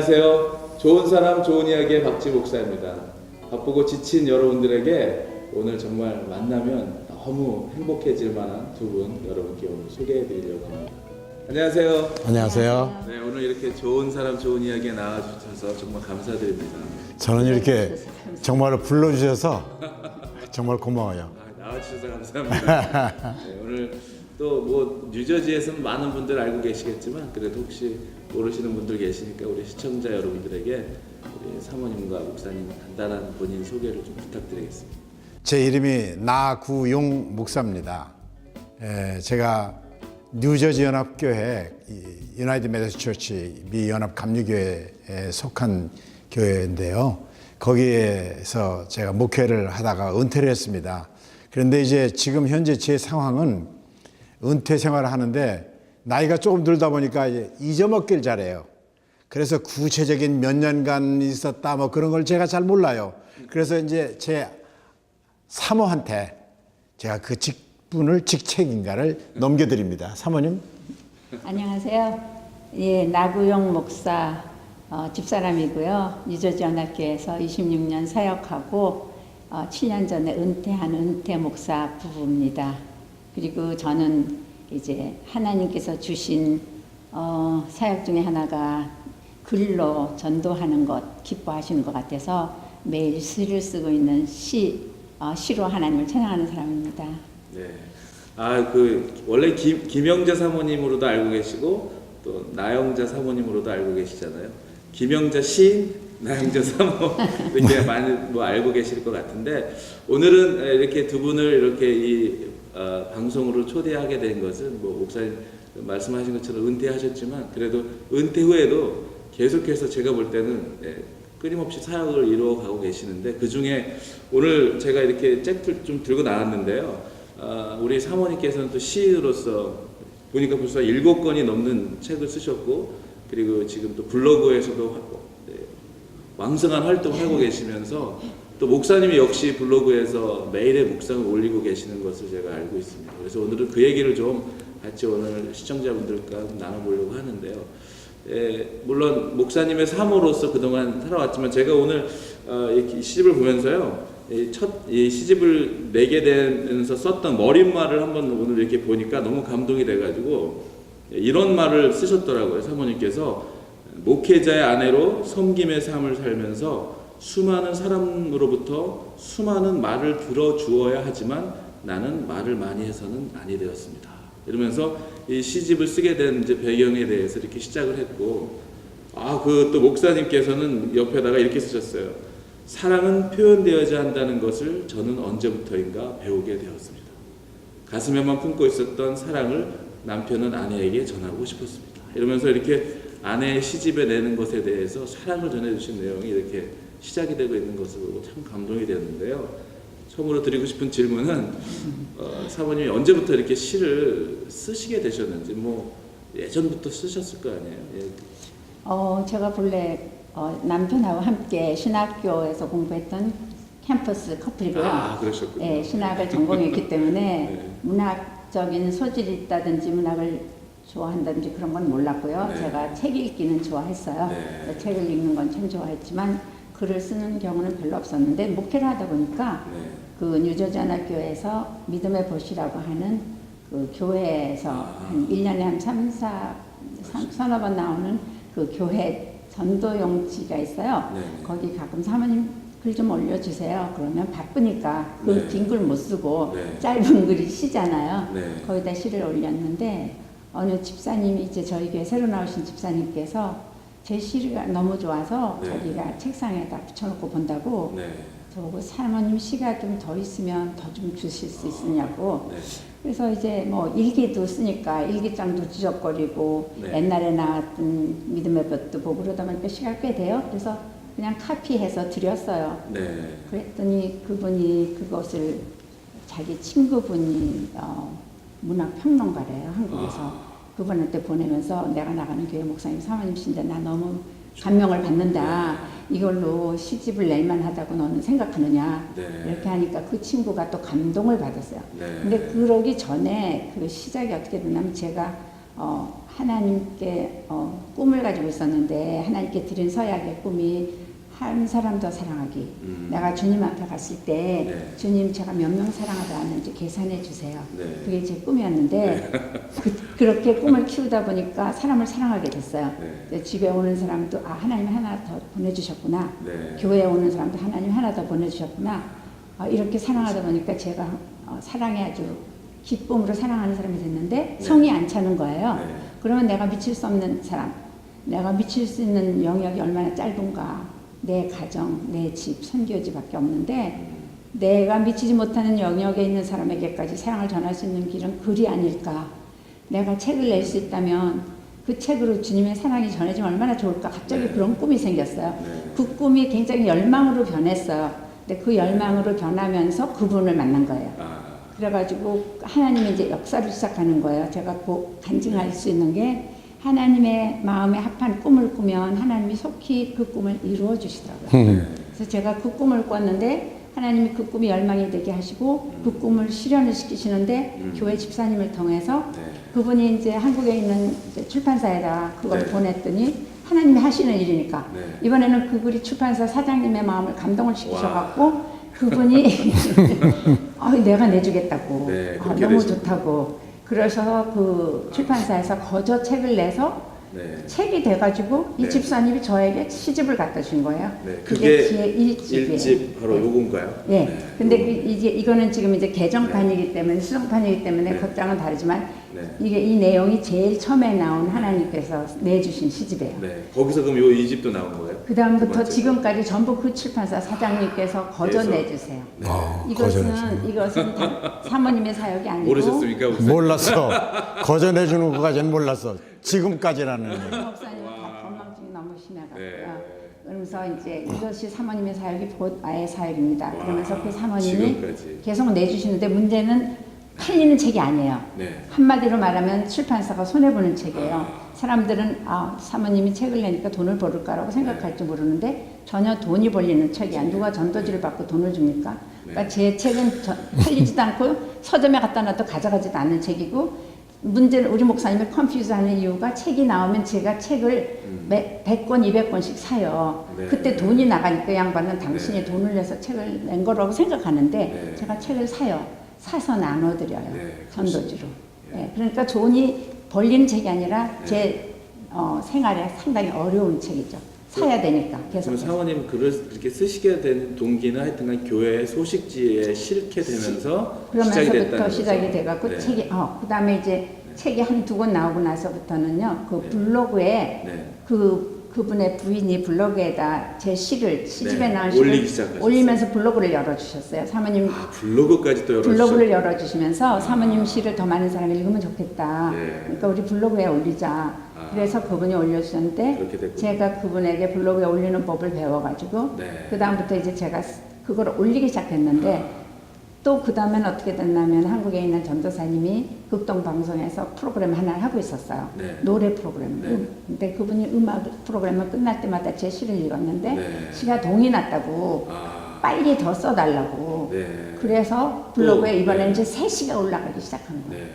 안녕하세요. 좋은 사람 좋은 이야기의 박지 목사입니다. 바쁘고 지친 여러분들에게 오늘 정말 만나면 너무 행복해질 만한 두 분 여러분께 오늘 소개해 드리려고 합니다. 안녕하세요. 안녕하세요. 네, 오늘 이렇게 좋은 사람 좋은 이야기에 나와주셔서 정말 감사드립니다. 저는 이렇게 정말 불러주셔서 정말 고마워요. 나와주셔서 감사합니다. 네, 오늘 또 뭐 뉴저지에서는 많은 분들 알고 계시겠지만 그래도 혹시 모르시는 분들 계시니까 우리 시청자 여러분들에게 우리 사모님과 목사님 간단한 본인 소개를 좀 부탁드리겠습니다. 제 이름이 나구용 목사입니다. 제가 뉴저지 연합교회 유나이티드 메더스 처치 미 연합 감리교회에 속한 교회인데요. 거기에서 제가 목회를 하다가 은퇴를 했습니다. 그런데 이제 지금 현재 제 상황은 은퇴 생활을 하는데 나이가 조금 들다 보니까 이제 잊어먹기를 잘해요. 그래서 구체적인 몇 년간 있었다 뭐 그런 걸 제가 잘 몰라요. 그래서 이제 제 사모한테 제가 그 직책인가를 넘겨드립니다. 사모님. 안녕하세요. 예, 나구용 목사 집사람이고요. 뉴저지 연합교회에서 26년 사역하고 7년 전에 은퇴한 은퇴 목사 부부입니다. 그리고 저는 이제 하나님께서 주신 사역 중에 하나가 글로 전도하는 것 기뻐하시는 것 같아서 매일 시를 쓰고 있는 시로 하나님을 찬양하는 사람입니다. 네. 원래 김영자 사모님으로도 알고 계시고 또 나영자 사모님으로도 알고 계시잖아요. 김영자 시인, 나영자 사모 이렇게 많이 뭐 알고 계실 것 같은데 오늘은 이렇게 두 분을 이렇게 방송으로 초대하게 된 것은 뭐 목사님 말씀하신 것처럼 은퇴하셨지만 그래도 은퇴 후에도 계속해서 제가 볼 때는 끊임없이 사역을 이루어가고 계시는데 그 중에 오늘 제가 이렇게 책을 좀 들고 나왔는데요. 우리 사모님께서는 또 시인으로서 보니까 벌써 7권이 넘는 책을 쓰셨고 그리고 지금 또 블로그에서도 왕성한 활동을 하고 계시면서 또 목사님이 역시 블로그에서 매일의 묵상을 올리고 계시는 것을 제가 알고 있습니다. 그래서 오늘은 그 얘기를 좀 같이 오늘 시청자분들과 나눠보려고 하는데요. 물론 목사님의 사모로서 그동안 살아왔지만 제가 오늘 이 시집을 보면서요. 이 시집을 내게 되면서 썼던 머릿말을 한번 오늘 이렇게 보니까 너무 감동이 돼가지고 이런 말을 쓰셨더라고요. 사모님께서 목회자의 아내로 섬김의 삶을 살면서 수많은 사람으로부터 수많은 말을 들어주어야 하지만 나는 말을 많이 해서는 아니 되었습니다. 이러면서 이 시집을 쓰게 된 이제 배경에 대해서 이렇게 시작을 했고, 그 또 목사님께서는 옆에다가 이렇게 쓰셨어요. 사랑은 표현되어야 한다는 것을 저는 언제부터인가 배우게 되었습니다. 가슴에만 품고 있었던 사랑을 남편은 아내에게 전하고 싶었습니다. 이러면서 이렇게 아내의 시집에 내는 것에 대해서 사랑을 전해주신 내용이 이렇게 시작이 되고 있는 것을 보고 참 감동이 되었는데요. 처음으로 드리고 싶은 질문은 사모님이 언제부터 이렇게 시를 쓰시게 되셨는지 뭐 예전부터 쓰셨을 거 아니에요? 제가 본래 남편하고 함께 신학교에서 공부했던 캠퍼스 커플이고요. 그러셨군요. 네, 신학을 전공했기 때문에 네. 문학적인 소질이 있다든지 문학을 좋아한다든지 그런 건 몰랐고요. 네. 제가 책 읽기는 좋아했어요. 네. 책을 읽는 건 참 좋아했지만 글을 쓰는 경우는 별로 없었는데 목회를 하다 보니까 그 뉴저지 연합교회에서 믿음의 보시라고 하는 그 교회에서 한 1년에 한 3-4 번 나오는 그 교회 전도용지가 있어요. 네. 거기 가끔 사모님 글 좀 올려주세요. 그러면 바쁘니까 그 긴 글 못 쓰고 짧은 글이 시잖아요. 거기다 시를 올렸는데 어느 집사님이 이제 저희 교회 새로 나오신 집사님께서 제 시가 너무 좋아서 자기가 책상에다 붙여놓고 본다고 저보고 사모님 시가 좀 더 있으면 더 좀 주실 수 있으냐고. 그래서 이제 뭐 일기도 쓰니까 일기장도 지적거리고 옛날에 나왔던 믿음의 볕도 보고 그러다 보니까 시가 꽤 돼요. 그래서 그냥 카피해서 드렸어요. 그랬더니 그분이 그것을 자기 친구분이 문학평론가래요, 한국에서. 그분한테 보내면서 내가 나가는 교회 목사님 사모님이신데 나 너무 감명을 받는다. 이걸로 시집을 낼만 하다고 너는 생각하느냐. 이렇게 하니까 그 친구가 또 감동을 받았어요. 근데 그러기 전에 그 시작이 어떻게 됐냐면 제가 하나님께 꿈을 가지고 있었는데 하나님께 드린 서약의 꿈이 한 사람 더 사랑하기. 내가 주님 앞에 갔을 때 네. 주님 제가 몇 명 사랑하다 왔는지 계산해 주세요. 네. 그게 제 꿈이었는데 그렇게 꿈을 키우다 보니까 사람을 사랑하게 됐어요. 네. 집에 오는 사람도 하나님 하나 더 보내주셨구나. 네. 교회에 오는 사람도 하나님 하나 더 보내주셨구나. 이렇게 사랑하다 보니까 제가 사랑에 아주 기쁨으로 사랑하는 사람이 됐는데 성이 안 차는 거예요. 네. 그러면 내가 미칠 수 없는 사람, 내가 미칠 수 있는 영역이 얼마나 짧은가. 내 가정, 내 집, 선교지밖에 없는데 내가 미치지 못하는 영역에 있는 사람에게까지 사랑을 전할 수 있는 길은 글이 아닐까. 내가 책을 낼 수 있다면 그 책으로 주님의 사랑이 전해지면 얼마나 좋을까. 갑자기 그런 꿈이 생겼어요. 그 꿈이 굉장히 열망으로 변했어요. 근데 그 열망으로 변하면서 그분을 만난 거예요. 그래가지고 하나님이 이제 역사를 시작하는 거예요. 제가 꼭 간증할 수 있는 게 하나님의 마음에 합한 꿈을 꾸면 하나님이 속히 그 꿈을 이루어 주시더라고요. 그래서 제가 그 꿈을 꿨는데 하나님이 그 꿈이 열망이 되게 하시고 그 꿈을 실현을 시키시는데 교회 집사님을 통해서 그분이 이제 한국에 있는 이제 출판사에다 그걸 보냈더니 하나님이 하시는 일이니까 이번에는 그 글이 출판사 사장님의 마음을 감동을 시키셔갖고 그분이 내가 내주겠다고 너무 되시군요. 좋다고 그래서 그 출판사에서 거저 책을 내서 책이 돼가지고 이 집사님이 저에게 시집을 갖다 준 거예요. 그게 제 일집이에요. 일집 바로 요건가요? 네. 근데 이제 이거는 지금 이제 개정판이기 때문에 수정판이기 때문에 겉장은 다르지만 이게 이 내용이 제일 처음에 나온 하나님께서 내주신 시집이에요. 네. 거기서 그럼 요 이 집도 나온 거예요? 그 다음부터 두 번째. 지금까지 전부 그 출판사 사장님께서 거저 그래서- 내주세요. 거절해주세요. 이것은 다 사모님의 사역이 아니고 모르셨습니까? 목사님? 몰랐어. 거절해주는 것까지는 몰랐어. 지금까지라는 얘기. 목사님은 다 건망증이 너무 심해가지고요. 네. 그러면서 이제 이것이 사모님의 사역이 곧 아의 사역입니다. 그러면서 그 사모님이 지금까지. 계속 내주시는데 문제는 팔리는 책이 아니에요. 네. 한마디로 말하면 출판사가 손해보는 책이에요. 사람들은 사모님이 책을 내니까 돈을 벌을까라고 생각할지 모르는데 전혀 돈이 벌리는 책이야. 누가 전도지를 받고 돈을 줍니까? 그러니까 제 책은 팔리지도 않고 서점에 갖다 놔도 가져가지도 않는 책이고 문제는 우리 목사님이 컨퓨즈하는 이유가 책이 나오면 제가 책을 100권, 200권씩 사요. 네. 그때 돈이 나가니까 그 양반은 당신이 돈을 내서 책을 낸 거라고 생각하는데 제가 책을 사요. 사서 나눠드려요. 전도지로. 그러니까 돈이 벌리는 책이 아니라 제 생활에 상당히 어려운 책이죠. 사야 되니까 계속. 그럼 사모님 글을 그렇게 쓰시게 된 동기는 하여튼간 교회 소식지에 실게 되면서 시작이 됐다는 그러면서부터 거죠? 시작이 돼갖고 네. 책이 그다음에 이제 책이 한두 권 나오고 나서부터는요 그 블로그에 그분의 부인이 블로그에다 제 시를 시집에 나온 시를 올리기 시작하셨어요. 올리면서 블로그를 열어주셨어요. 사모님 블로그까지 또 열어주셨어요. 블로그를 열어주시면서 사모님 시를 더 많은 사람이 읽으면 좋겠다. 네. 그러니까 우리 블로그에 올리자. 그래서 그분이 올려주셨는데 그렇게 됐군요. 제가 그분에게 블로그에 올리는 법을 배워가지고 그 다음부터 이제 제가 그걸 올리기 시작했는데 또 그 다음엔 어떻게 됐냐면 한국에 있는 전도사님이 극동방송에서 프로그램 하나를 하고 있었어요. 노래 프로그램. 근데 그분이 음악 프로그램을 끝날 때마다 제 시를 읽었는데 시가 동이 났다고 빨리 더 써달라고. 그래서 블로그에 이번에 이제 새 시가 올라가기 시작한 거예요.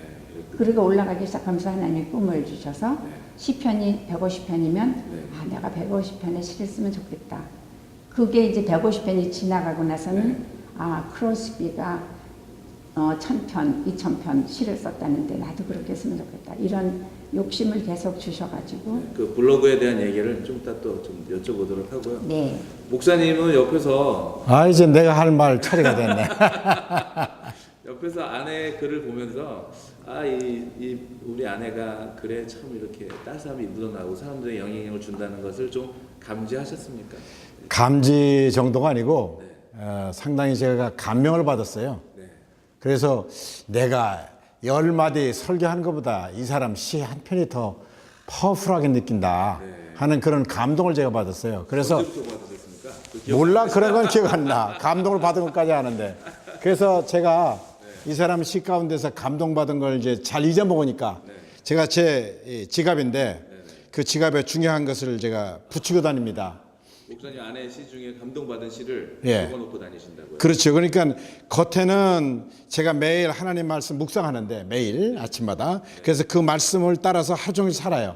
그리고 올라가기 시작하면서 하나님이 꿈을 주셔서 시편이 150편이면 내가 150편의 시를 쓰면 좋겠다. 그게 이제 150편이 지나가고 나서는 크로스비가 1000편, 2000편 시를 썼다는데 나도 그렇게 쓰면 좋겠다. 이런 욕심을 계속 주셔가지고 그 블로그에 대한 얘기를 좀 이따 또 좀 여쭤보도록 하고요. 네. 목사님은 옆에서 이제 내가 할 말 처리가 됐네. 옆에서 아내 글을 보면서 우리 아내가 글에 참 이렇게 따스함이 묻어나고 사람들의 영향력을 준다는 것을 좀 감지하셨습니까? 감지 정도가 아니고 상당히 제가 감명을 받았어요. 그래서 내가 10마디 설교한 것보다 이 사람 시 한 편이 더 파워풀하게 느낀다 하는 그런 감동을 제가 받았어요. 그래서 언제부터 받으셨습니까? 몰라, 그런 건 기억 안 나. 감동을 받은 것까지 아는데. 그래서 제가 이 사람 시 가운데서 감동받은 걸 이제 잘 잊어먹으니까 제가 제 지갑인데 그 지갑에 중요한 것을 제가 붙이고 다닙니다. 목사님 아내 시 중에 감동받은 시를 예. 적어놓고 다니신다고요? 그렇죠. 그러니까 겉에는 제가 매일 하나님 말씀 묵상하는데 매일 아침마다 그래서 그 말씀을 따라서 하루 종일 살아요.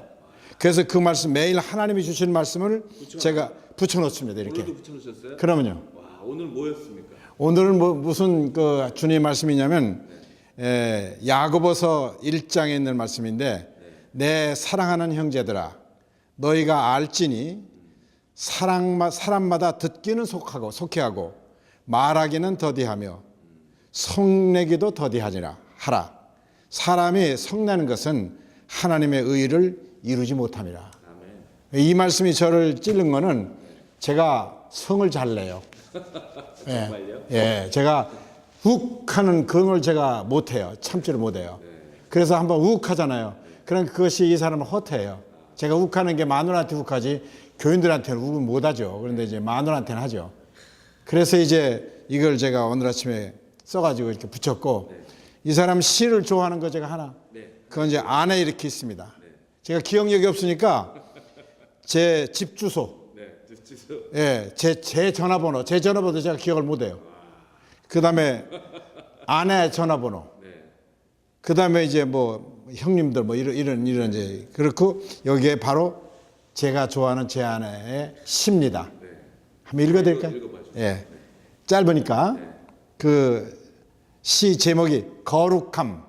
그래서 그 말씀 매일 하나님이 주신 말씀을 제가 붙여놓습니다. 이렇게. 오늘도 붙여놓으셨어요? 그러면요. 와, 오늘 뭐였습니까? 오늘은 무슨 그 주님 말씀이냐면 야고보서 1장에 있는 말씀인데 내 사랑하는 형제들아 너희가 알지니 사람마다 듣기는 속해하고 말하기는 더디하며 성내기도 더디하니라 하라. 사람이 성내는 것은 하나님의 의를 이루지 못함이라. 이 말씀이 저를 찔른 거는 제가 성을 잘 내요. 정말요? 예, 제가 욱하는 그런 걸 제가 못해요. 참지를 못해요. 그래서 한번 욱하잖아요. 그럼 그것이 이 사람을 허태해요. 제가 욱하는 게 마누라한테 욱하지 교인들한테는 욱은 못하죠. 그런데 이제 마누라한테는 하죠. 그래서 이제 이걸 제가 오늘 아침에 써가지고 이렇게 붙였고 이 사람 시를 좋아하는 거 제가 하나 그건 이제 안에 이렇게 있습니다. 제가 기억력이 없으니까 제 집 주소, 예, 제 전화번호, 제 전화번호 제가 기억을 못해요. 그 다음에 아내 전화번호, 그 다음에 이제 뭐 형님들 뭐 이런 이제 그렇고 여기에 바로 제가 좋아하는 제 아내의 시입니다. 한번 읽어드릴까요? 예, 짧으니까 그 시 제목이 거룩함,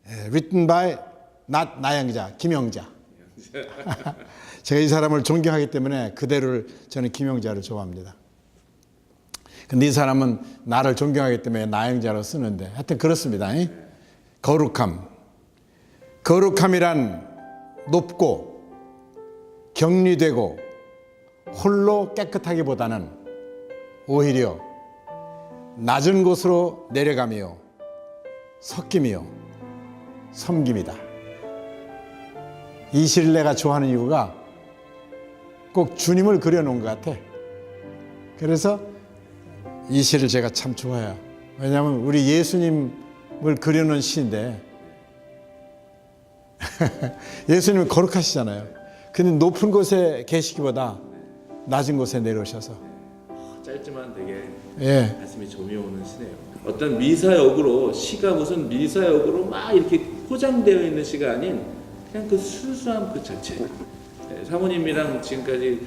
written by 나영자, 김영자. 제가 이 사람을 존경하기 때문에 그대로를 저는 김영자를 좋아합니다. 근데 이 사람은 나를 존경하기 때문에 나영자로 쓰는데 하여튼 그렇습니다. 거룩함. 거룩함이란 높고 격리되고 홀로 깨끗하기보다는 오히려 낮은 곳으로 내려가며 섞이며 섬김이다. 이 시를 내가 좋아하는 이유가 꼭 주님을 그려놓은 것 같아. 그래서 이 시를 제가 참 좋아해요. 왜냐하면 우리 예수님을 그려놓은 시인데 예수님은 거룩하시잖아요. 근데 높은 곳에 계시기보다 낮은 곳에 내려오셔서 짧지만 되게 예. 가슴이 점이 오는 시네요. 어떤 미사역으로 시가 무슨 미사역으로 막 이렇게 포장되어 있는 시가 아닌 그냥 그 순수함 그 자체. 사모님이랑 지금까지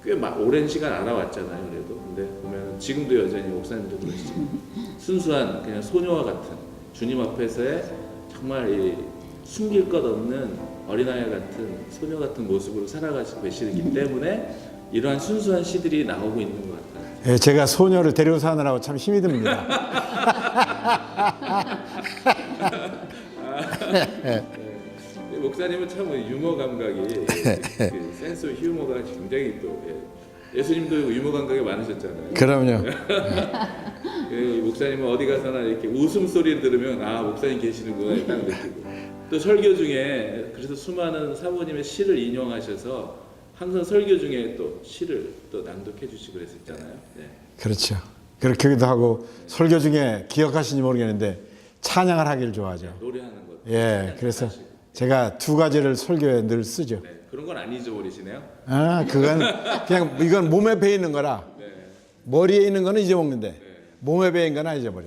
꽤 오랜 시간 알아왔잖아요. 그래도 근데 보면 지금도 여전히 목사님도 그러시지만 순수한 그냥 소녀와 같은 주님 앞에서의 정말 이 숨길 것 없는 어린아이 같은 소녀 같은 모습으로 살아가시고 계시기 때문에 이러한 순수한 시들이 나오고 있는 것 같아요. 예, 제가 소녀를 데리고 사느라고 참 힘이 듭니다. 목사님은 참 유머 감각이 그 센스 휴머가 굉장히 또 예수님도 유머 감각이 많으셨잖아요. 그럼요. 목사님은 어디 가서나 이렇게 웃음소리를 들으면 아 목사님 계시는구나 딱 느끼고 또 설교 중에 그래서 수많은 사모님의 시를 인용하셔서 항상 설교 중에 또 시를 또 낭독해 주시고 그랬었잖아요. 네. 그렇죠. 그렇기도 하고 설교 중에 기억하시는지 모르겠는데 찬양을 하기를 좋아하죠. 노래하는 것. 예, 그래서 제가 두 가지를 설교에 늘 쓰죠. 네, 그런 건 안 잊어버리시네요. 아, 그건 그냥 이건 몸에 배 있는 거라. 네. 머리에 있는 거는 잊어먹는데 몸에 배인 건 안 잊어버려.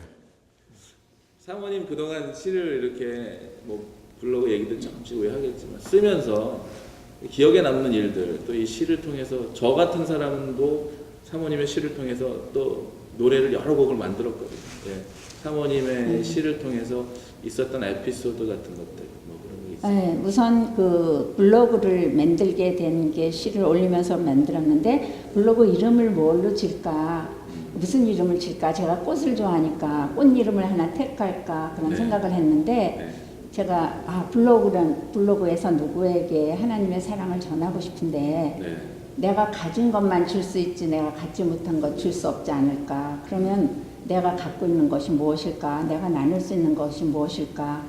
사모님 그동안 시를 이렇게 뭐 블로그 얘기도 잠시 후에 하겠지만 쓰면서 기억에 남는 일들 또 이 시를 통해서 저 같은 사람도 사모님의 시를 통해서 또 노래를 여러 곡을 만들었거든요. 예. 사모님의 시를 통해서 있었던 에피소드 같은 것들 뭐 그런 게 있어요. 네, 우선 그 블로그를 만들게 된 게 시를 올리면서 만들었는데 블로그 이름을 뭘로 질까? 무슨 이름을 질까? 제가 꽃을 좋아하니까 꽃 이름을 하나 택할까 그런 생각을 했는데 제가 블로그에서 누구에게 하나님의 사랑을 전하고 싶은데 내가 가진 것만 줄 수 있지 내가 갖지 못한 것 줄 수 없지 않을까? 그러면 내가 갖고 있는 것이 무엇일까? 내가 나눌 수 있는 것이 무엇일까?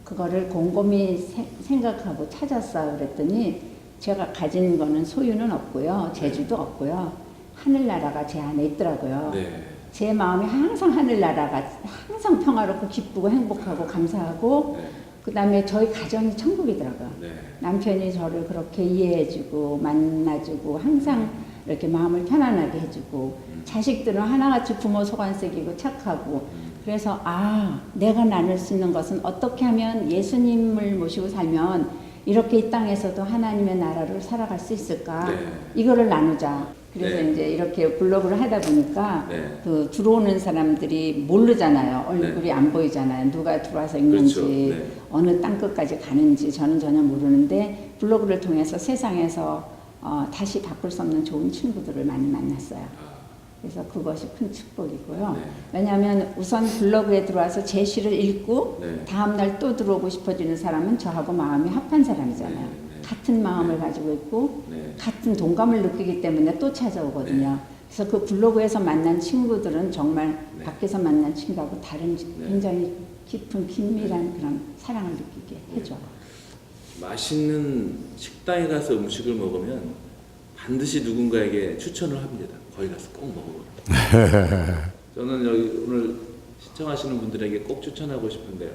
그거를 곰곰이 생각하고 찾았어요. 그랬더니 제가 가진 거는 소유는 없고요. 재주도 없고요. 하늘나라가 제 안에 있더라고요. 네. 제 마음이 항상 하늘나라가 항상 평화롭고 기쁘고 행복하고 감사하고 그다음에 저희 가정이 천국이더라고요. 네. 남편이 저를 그렇게 이해해주고 만나주고 항상 이렇게 마음을 편안하게 해주고 자식들은 하나같이 부모 소관색이고 착하고 그래서 내가 나눌 수 있는 것은 어떻게 하면 예수님을 모시고 살면 이렇게 이 땅에서도 하나님의 나라를 살아갈 수 있을까? 네. 이거를 나누자. 그래서 네. 이제 이렇게 블로그를 하다 보니까 네. 그 들어오는 사람들이 모르잖아요. 얼굴이 네. 안 보이잖아요. 누가 들어와서 읽는지 그렇죠. 네. 어느 땅끝까지 가는지 저는 전혀 모르는데 블로그를 통해서 세상에서 다시 바꿀 수 없는 좋은 친구들을 많이 만났어요. 그래서 그것이 큰 축복이고요. 네. 왜냐하면 우선 블로그에 들어와서 제 시를 읽고 네. 다음날 또 들어오고 싶어지는 사람은 저하고 마음이 합한 사람이잖아요. 네, 네. 같은 마음을 가지고 있고 네. 같은 동감을 느끼기 때문에 또 찾아오거든요. 네. 그래서 그 블로그에서 만난 친구들은 정말 네. 밖에서 만난 친구하고 다른 네. 굉장히 깊은 긴밀한 그런 사랑을 느끼게 해줘요. 맛있는 식당에 가서 음식을 먹으면 반드시 누군가에게 추천을 합니다. 거기 가서 꼭 먹어보라. 저는 여기 오늘 시청하시는 분들에게 꼭 추천하고 싶은데요.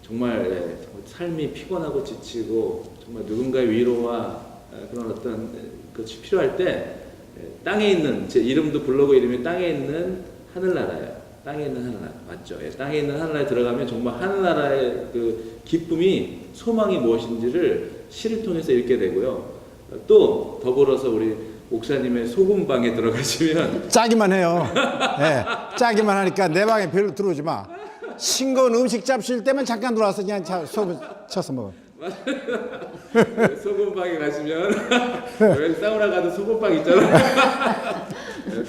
정말 삶이 피곤하고 지치고 정말 누군가의 위로와 그런 어떤 것이 필요할 때 땅에 있는 제 이름도 블로그 이름이 땅에 있는 하늘나라예요. 땅에 있는 하늘나라 맞죠? 땅에 있는 하늘나라에 들어가면 정말 하늘나라의 그 기쁨이 소망이 무엇인지를 시를 통해서 읽게 되고요. 또 더불어서 우리 목사님의 소금방에 들어가시면 짜기만 해요. 예, 짜기만 하니까 내 방에 별로 들어오지 마. 싱거운 음식 잡수실 때만 잠깐 들어와서 그냥 소금 쳐서 먹어. 소금방에 가시면 왜 사우나 가도 소금방 있잖아요.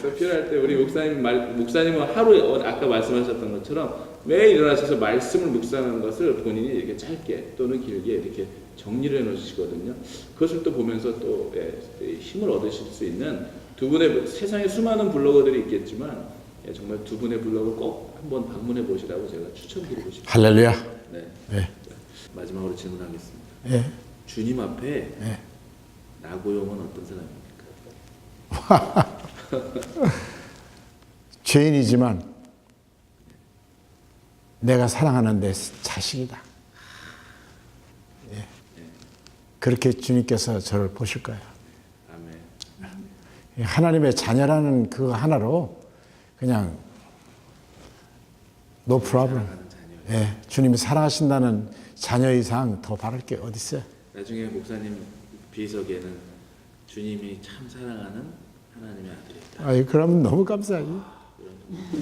또 필요할 때 우리 목사님은 하루에 아까 말씀하셨던 것처럼 매일 일어나셔서 말씀을 묵상하는 것을 본인이 이렇게 짧게 또는 길게 이렇게 정리를 해놓으시거든요. 그것을 또 보면서 또 힘을 얻으실 수 있는 두 분의 세상에 수많은 블로거들이 있겠지만 정말 두 분의 블로그 꼭 한번 방문해 보시라고 제가 추천드리고 싶습니다. 할렐루야. 네. 네. 마지막으로 질문하겠습니다. 예. 주님 앞에 예. 나고용은 어떤 사람입니까? 죄인이지만 내가 사랑하는 내 자식이다. 예. 그렇게 주님께서 저를 보실 거예요. 아멘. 하나님의 자녀라는 그 하나로 그냥 no problem. 예, 주님이 사랑하신다는 자녀 이상 더 바랄 게 어디 있어요? 나중에 목사님 비석에는 주님이 참 사랑하는 하나님의 아들이다. 아이, 그러면 너무 감사하지.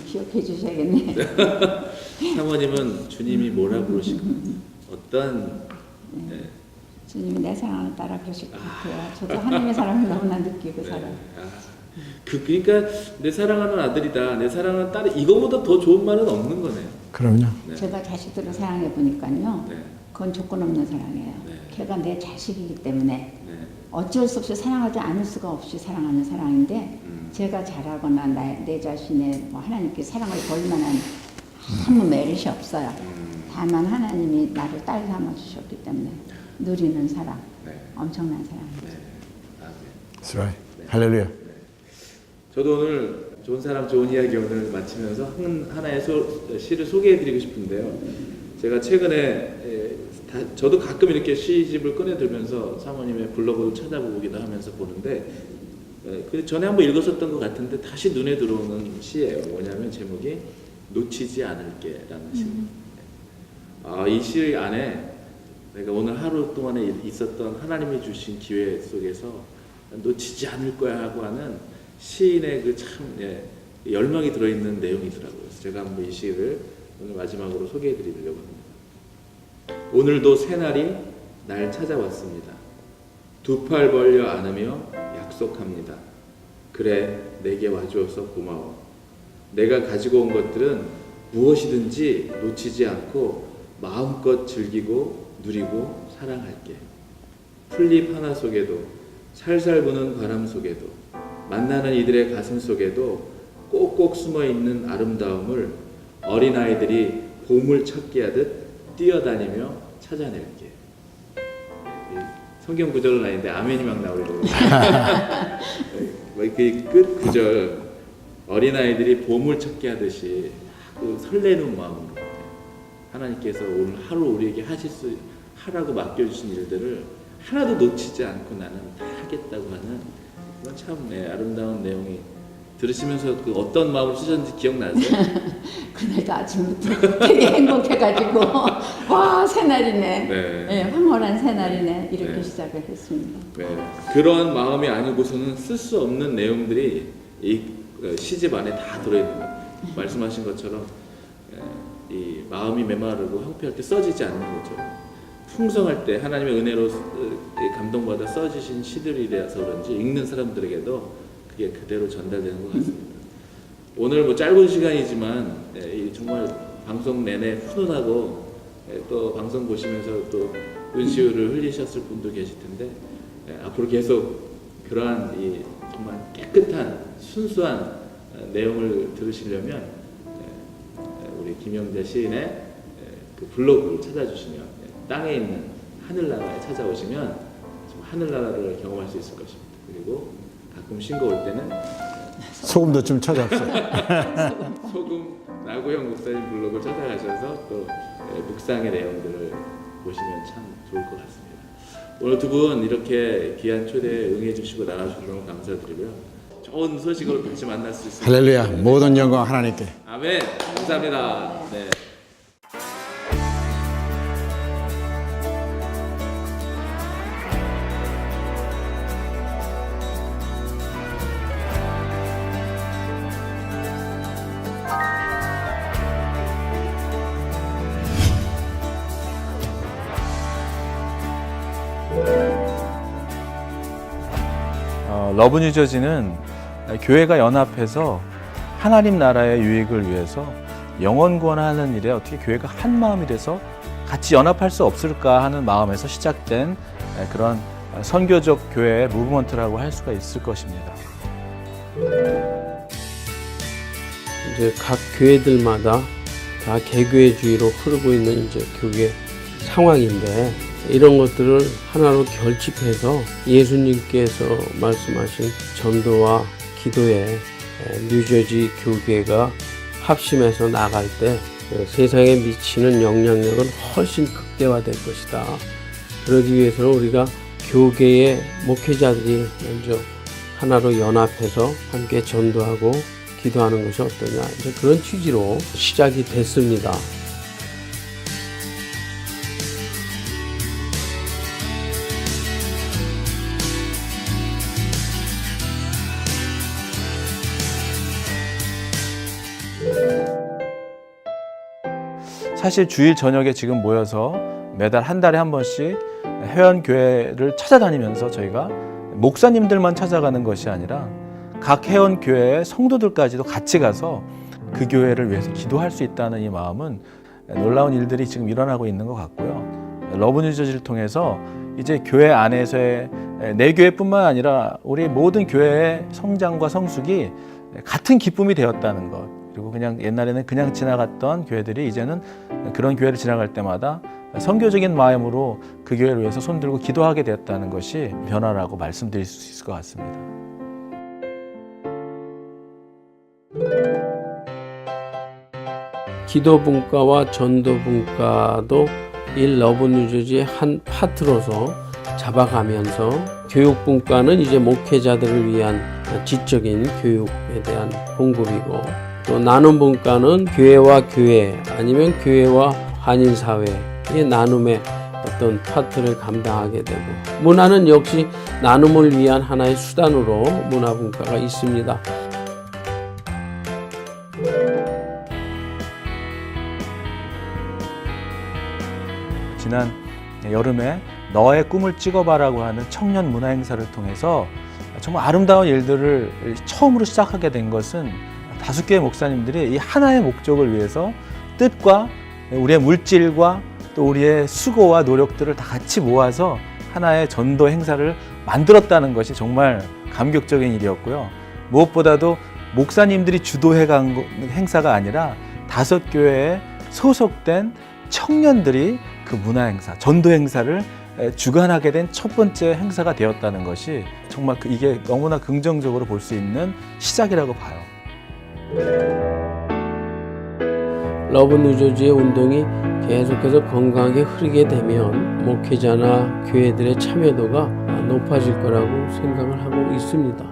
기억해 주셔야겠네. 사모님은 주님이 뭐라 부르실까? 어떤 주님이 내 사랑을 따라 그러실 것 같아요. 저도 하나님의 사랑을 너무나 느끼고 살아요. 그러니까 내 사랑하는 아들이다, 내 사랑하는 딸 이거보다 더 좋은 말은 없는 거네요. 그럼요. 네. 제가 자식들을 사랑해 보니까요. 네. 그건 조건 없는 사랑이에요. 네. 걔가 내 자식이기 때문에 네. 어쩔 수 없이 사랑하지 않을 수가 없이 사랑하는 사랑인데 제가 잘하거나 내 자신의 하나님께 사랑을 볼 만한 아무 메릿이 없어요. 다만 하나님이 나를 딸 삼아 주셨기 때문에 누리는 사랑, 네. 엄청난 사랑이죠. 네. 아멘. That's right. 할렐루야. 저도 오늘 좋은 사람 좋은 이야기 오늘 마치면서 하나의 시를 소개해드리고 싶은데요. 제가 최근에 저도 가끔 이렇게 시집을 꺼내들면서 사모님의 블로그를 찾아보기도 하면서 보는데 그 전에 한번 읽었었던 것 같은데 다시 눈에 들어오는 시예요. 뭐냐면 제목이 놓치지 않을게라는 시입니다. 이 시 안에 내가 오늘 하루 동안에 있었던 하나님이 주신 기회 속에서 놓치지 않을 거야 하고 하는 시인의 그 참 열망이 들어있는 내용이더라고요. 그래서 제가 한번 이 시를 오늘 마지막으로 소개해드리려고 합니다. 오늘도 새날이 날 찾아왔습니다. 두 팔 벌려 안으며 약속합니다. 그래, 내게 와주어서 고마워. 내가 가지고 온 것들은 무엇이든지 놓치지 않고 마음껏 즐기고 누리고 사랑할게. 풀잎 하나 속에도 살살 부는 바람 속에도 만나는 이들의 가슴 속에도 꼭꼭 숨어있는 아름다움을 어린아이들이 보물 찾기 하듯 뛰어다니며 찾아낼게. 성경 구절은 아닌데 아멘이 막 나오려고 그 끝 구절 어린아이들이 보물 찾기 하듯이 그 설레는 마음으로 하나님께서 오늘 하루 우리에게 하라고 맡겨주신 일들을 하나도 놓치지 않고 나는 다 하겠다고 하는 그런 참 아름다운 내용이 들으시면서 그 어떤 마음을 쓰셨는지 기억나세요? 그날도 아침부터 되게 행복해가지고 와 새날이네. 네. 네, 황홀한 새날이네 이렇게 네. 시작을 했습니다. 네. 그런 마음이 아니고서는 쓸 수 없는 내용들이 이 시집 안에 다 들어있는 거예요. 말씀하신 것처럼 이 마음이 메마르고 황폐할 때 써지지 않는 거죠. 풍성할 때 하나님의 은혜로 감동받아 써지신 시들이라서 그런지 읽는 사람들에게도 그게 그대로 전달되는 것 같습니다. 오늘 뭐 짧은 시간이지만 정말 방송 내내 훈훈하고 또 방송 보시면서 또 은시울을 흘리셨을 분도 계실 텐데 앞으로 계속 그러한 이 정말 깨끗한 순수한 내용을 들으시려면 우리 김영자 시인의 그 블로그를 찾아주시면 땅에 있는 하늘나라에 찾아오시면 정말 하늘나라를 경험할 수 있을 것입니다. 그리고 가끔 쉰거 올 때는 소금도 좀 찾아보세요. 소금 나구영 목사님 블로그 찾아가셔서 또 묵상의 내용들을 보시면 참 좋을 것 같습니다. 오늘 두 분 이렇게 귀한 초대에 응해주시고 나눠주셔서 너무 감사드리고요. 좋은 소식으로 다시 만날 수 있습니다. 할렐루야. 모든 영광 하나님께. 아멘. 감사합니다. 네. 러브 뉴저지는 교회가 연합해서 하나님 나라의 유익을 위해서 영혼 구원하는 일에 어떻게 교회가 한 마음이 돼서 같이 연합할 수 없을까 하는 마음에서 시작된 그런 선교적 교회의 무브먼트라고 할 수가 있을 것입니다. 이제 각 교회들마다 다 개교회주의로 흐르고 있는 이제 교회 상황인데 이런 것들을 하나로 결집해서 예수님께서 말씀하신 전도와 기도에 뉴저지 교회가 합심해서 나갈 때 세상에 미치는 영향력은 훨씬 극대화될 것이다. 그러기 위해서는 우리가 교계의 목회자들이 먼저 하나로 연합해서 함께 전도하고 기도하는 것이 어떠냐, 이제 그런 취지로 시작이 됐습니다. 사실 주일 저녁에 지금 모여서 매달 한 달에 한 번씩 회원교회를 찾아다니면서 저희가 목사님들만 찾아가는 것이 아니라 각 회원교회의 성도들까지도 같이 가서 그 교회를 위해서 기도할 수 있다는 이 마음은 놀라운 일들이 지금 일어나고 있는 것 같고요. 러브 뉴저지를 통해서 이제 교회 안에서의 내 교회뿐만 아니라 우리 모든 교회의 성장과 성숙이 같은 기쁨이 되었다는 것, 그리고 그냥 옛날에는 그냥 지나갔던 교회들이 이제는 그런 교회를 지나갈 때마다 선교적인 마음으로 그 교회를 위해서 손들고 기도하게 되었다는 것이 변화라고 말씀드릴 수 있을 것 같습니다. 기도 분과와 전도 분과도 이 러브 뉴저지의 한 파트로서 잡아가면서 교육 분과는 이제 목회자들을 위한 지적인 교육에 대한 공급이고, 또 나눔 분과는 교회와 교회 아니면 교회와 한인사회의 나눔의 어떤 파트를 감당하게 되고, 문화는 역시 나눔을 위한 하나의 수단으로 문화 분과가 있습니다. 지난 여름에 너의 꿈을 찍어봐라고 하는 청년 문화 행사를 통해서 정말 아름다운 일들을 처음으로 시작하게 된 것은 5개의 목사님들이 이 하나의 목적을 위해서 뜻과 우리의 물질과 또 우리의 수고와 노력들을 다 같이 모아서 하나의 전도 행사를 만들었다는 것이 정말 감격적인 일이었고요. 무엇보다도 목사님들이 주도해 간 행사가 아니라 5교회에 소속된 청년들이 그 문화 행사, 전도 행사를 주관하게 된 첫 번째 행사가 되었다는 것이 정말 이게 너무나 긍정적으로 볼 수 있는 시작이라고 봐요. 러브 뉴저지의 운동이 계속해서 건강하게 흐르게 되면 목회자나 교회들의 참여도가 높아질 거라고 생각을 하고 있습니다.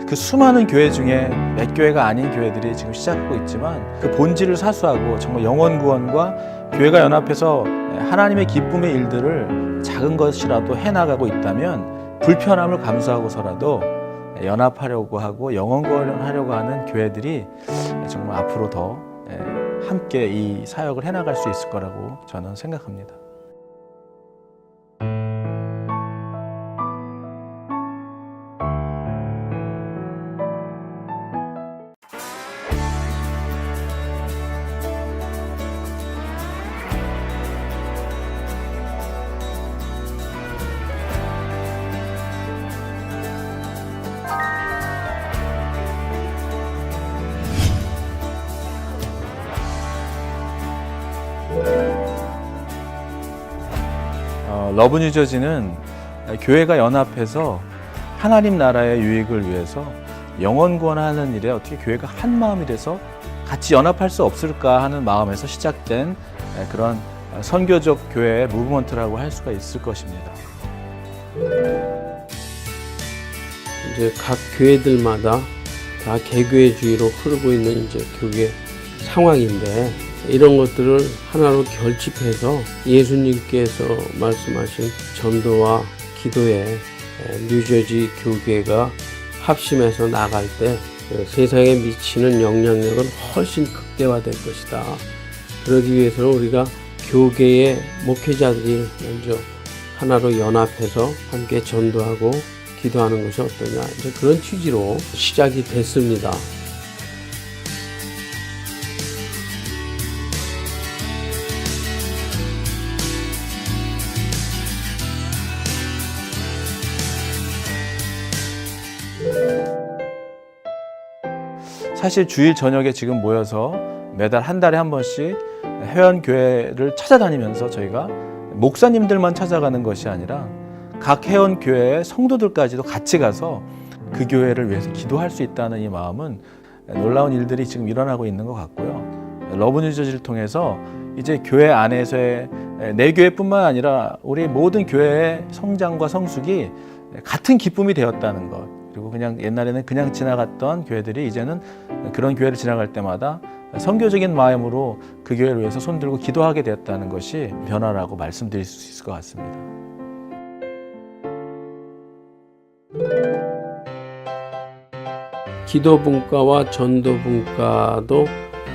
그 수많은 교회 중에 몇 교회가 아닌 교회들이 지금 시작하고 있지만 그 본질을 사수하고 정말 영혼 구원과 교회가 연합해서 하나님의 기쁨의 일들을 작은 것이라도 해나가고 있다면 불편함을 감수하고서라도 연합하려고 하고 영혼 구원하려고 하는 교회들이 정말 앞으로 더 함께 이 사역을 해나갈 수 있을 거라고 저는 생각합니다. 러브 뉴저지는 교회가 연합해서 하나님 나라의 유익을 위해서 영혼 구원하는 일에 어떻게 교회가 한 마음이 돼서 같이 연합할 수 없을까 하는 마음에서 시작된 그런 선교적 교회의 무브먼트라고 할 수가 있을 것입니다. 이제 각 교회들마다 다 개교회주의로 흐르고 있는 이제 교회 상황인데 이런 것들을 하나로 결집해서 예수님께서 말씀하신 전도와 기도에 뉴저지 교계가 합심해서 나갈 때 세상에 미치는 영향력은 훨씬 극대화될 것이다. 그러기 위해서는 우리가 교계의 목회자들이 먼저 하나로 연합해서 함께 전도하고 기도하는 것이 어떠냐, 이제 그런 취지로 시작이 됐습니다. 사실 주일 저녁에 지금 모여서 매달 한 달에 한 번씩 회원교회를 찾아다니면서 저희가 목사님들만 찾아가는 것이 아니라 각 회원교회의 성도들까지도 같이 가서 그 교회를 위해서 기도할 수 있다는 이 마음은 놀라운 일들이 지금 일어나고 있는 것 같고요. 러브 뉴저지를 통해서 이제 교회 안에서의 내 교회뿐만 아니라 우리 모든 교회의 성장과 성숙이 같은 기쁨이 되었다는 것, 그리고 그냥 옛날에는 그냥 지나갔던 교회들이 이제는 그런 교회를 지나갈 때마다 선교적인 마음으로 그 교회를 위해서 손들고 기도하게 되었다는 것이 변화라고 말씀드릴 수 있을 것 같습니다. 기도 분과와 전도 분과도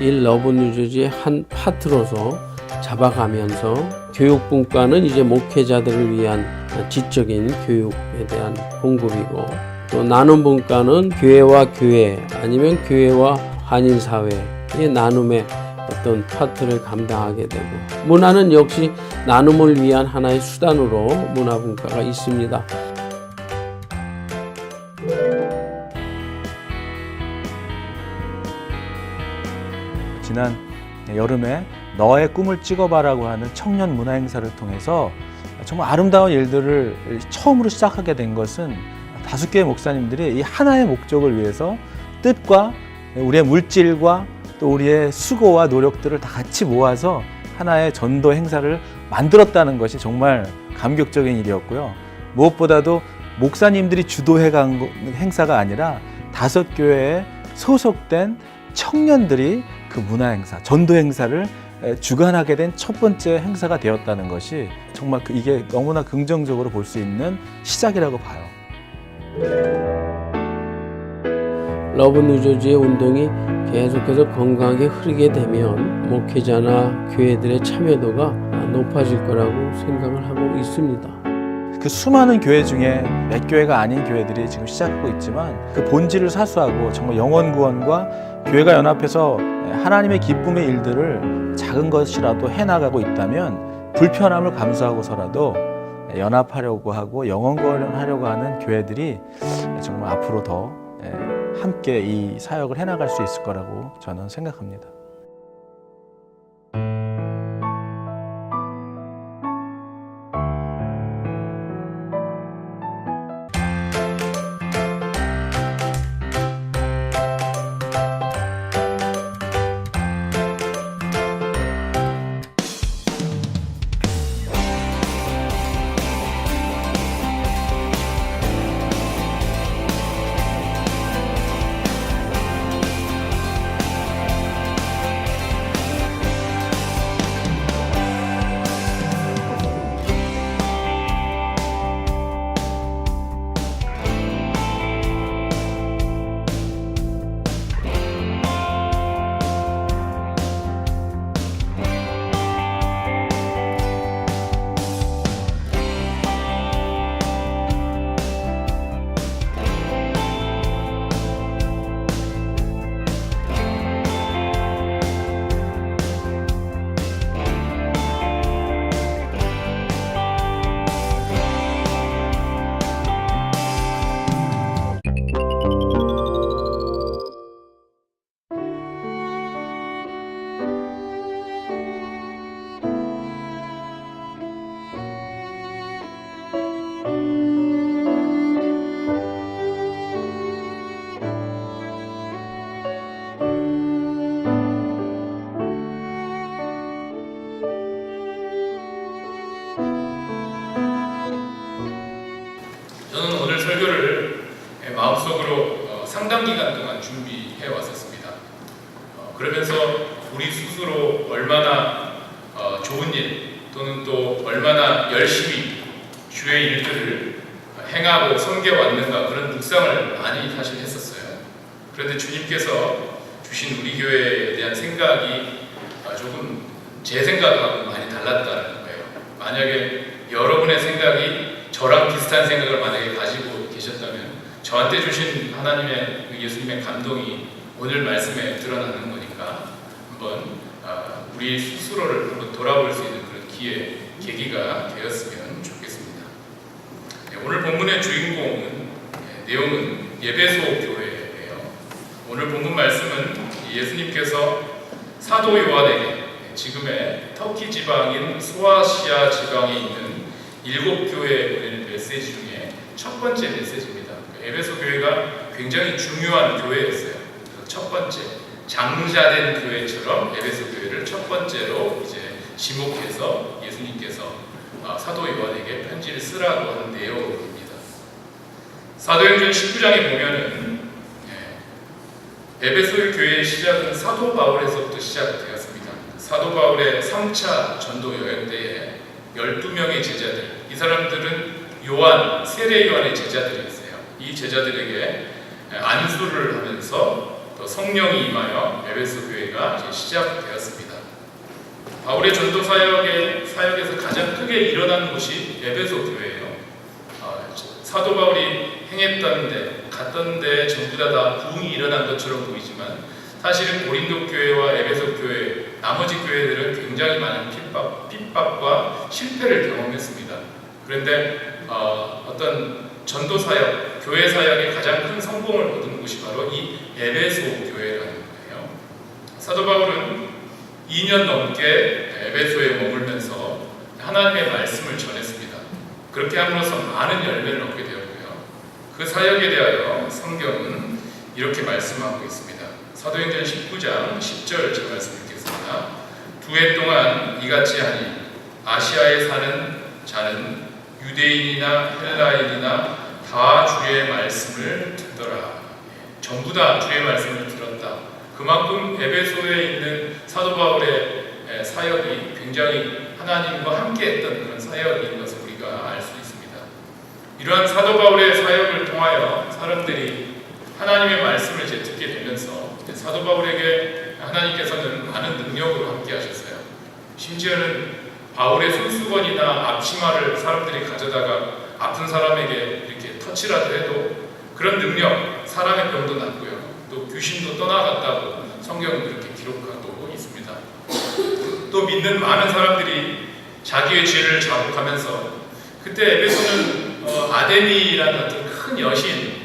이 러브 뉴저지의 한 파트로서 잡아가면서 교육 분과는 이제 목회자들을 위한 지적인 교육에 대한 공급이고, 또 나눔 분과는 교회와 교회 아니면 교회와 한인사회의 나눔의 어떤 파트를 감당하게 되고, 문화는 역시 나눔을 위한 하나의 수단으로 문화 분과가 있습니다. 지난 여름에 너의 꿈을 찍어봐라고 하는 청년 문화 행사를 통해서 정말 아름다운 일들을 처음으로 시작하게 된 것은 5개의 목사님들이 이 하나의 목적을 위해서 뜻과 우리의 물질과 또 우리의 수고와 노력들을 다 같이 모아서 하나의 전도 행사를 만들었다는 것이 정말 감격적인 일이었고요. 무엇보다도 목사님들이 주도해 간 행사가 아니라 5교회에 소속된 청년들이 그 문화 행사, 전도 행사를 주관하게 된 첫 번째 행사가 되었다는 것이 정말 이게 너무나 긍정적으로 볼 수 있는 시작이라고 봐요. 러브 뉴저지의 운동이 계속해서 건강하게 흐르게 되면 목회자나 교회들의 참여도가 높아질 거라고 생각을 하고 있습니다. 그 수많은 교회 중에 몇 교회가 아닌 교회들이 지금 시작하고 있지만 그 본질을 사수하고 정말 영혼 구원과 교회가 연합해서 하나님의 기쁨의 일들을 작은 것이라도 해나가고 있다면 불편함을 감수하고서라도 연합하려고 하고 영혼 구원하려고 하는 교회들이 정말 앞으로 더 함께 이 사역을 해나갈 수 있을 거라고 저는 생각합니다. 준비해 왔었습니다. 그러면서 우리 스스로 얼마나 좋은 일 또는 또 얼마나 열심히 주의 일들을 행하고 섬겨왔는가 그런 묵상을 많이 사실 했었어요. 그런데 주님께서 주신 우리 교회에 대한 생각이 조금 제 생각하고 많이 달랐다는 거예요. 만약에 여러분의 생각이 저랑 비슷한 생각을 만약에 가지고 계셨다면 저한테 주신 하나님의 예수님의 감동이 오늘 말씀에 드러나는 거니까 한번 우리 스스로를 한번 돌아볼 수 있는 그런 계기가 되었으면 좋겠습니다. 오늘 본문의 주인공은 내용은 에베소 교회예요. 오늘 본문 말씀은 예수님께서 사도 요한에게 지금의 터키 지방인 소아시아 지방에 있는 7교회에 보내는 메시지 중에 첫 번째 메시지입니다. 에베소 교회가 굉장히 중요한 교회였어요. 첫 번째 장자된 교회처럼 에베소 교회를 첫 번째로 이제 지목해서 예수님께서 사도 요한에게 편지를 쓰라고 하는 내용입니다. 사도행전 19장에 보면은 에베소 교회의 시작은 사도 바울에서부터 시작되었습니다. 사도 바울의 3차 전도 여행 때에 12명의 제자들, 이 사람들은 요한, 세례 요한의 제자들이었어요. 이 제자들에게 안수를 하면서 또 성령이 임하여 에베소 교회가 이제 시작되었습니다. 바울의 전도 사역에서 가장 크게 일어난 곳이 에베소 교회예요. 사도 바울이 갔던 데 전부 다 부흥이 일어난 것처럼 보이지만 사실은 고린도 교회와 에베소 교회, 나머지 교회들은 굉장히 많은 핍박과 실패를 경험했습니다. 그런데 어떤 전도 사역, 교회 사역의 가장 큰 성공을 거둔 곳이 바로 이 에베소 교회라는 거예요. 사도 바울은 2년 넘게 에베소에 머물면서 하나님의 말씀을 전했습니다. 그렇게 함으로써 많은 열매를 얻게 되었고요. 그 사역에 대하여 성경은 이렇게 말씀하고 있습니다. 사도행전 19장 10절 제 말씀 읽겠습니다. 2해 동안 이같이 하니 아시아에 사는 자는 유대인이나 헬라인이나 다 주의 말씀을 듣더라. 전부 다 주의 말씀을 들었다. 그만큼 에베소에 있는 사도 바울의 사역이 굉장히 하나님과 함께했던 그런 사역인 것을 우리가 알 수 있습니다. 이러한 사도 바울의 사역을 통하여 사람들이 하나님의 말씀을 이제 듣게 되면서 사도 바울에게 하나님께서는 많은 능력으로 함께하셨어요. 심지어는 바울의 손수건이나 앞치마를 사람들이 가져다가 아픈 사람에게 이렇게 터치라도 해도 그런 능력, 사람의 병도 낫고요. 또 귀신도 떠나갔다고 성경은 그렇게 기록하고 있습니다. 또 믿는 많은 사람들이 자기의 죄를 자복하면서 그때 에베소는 아데미라는 어떤 큰 여신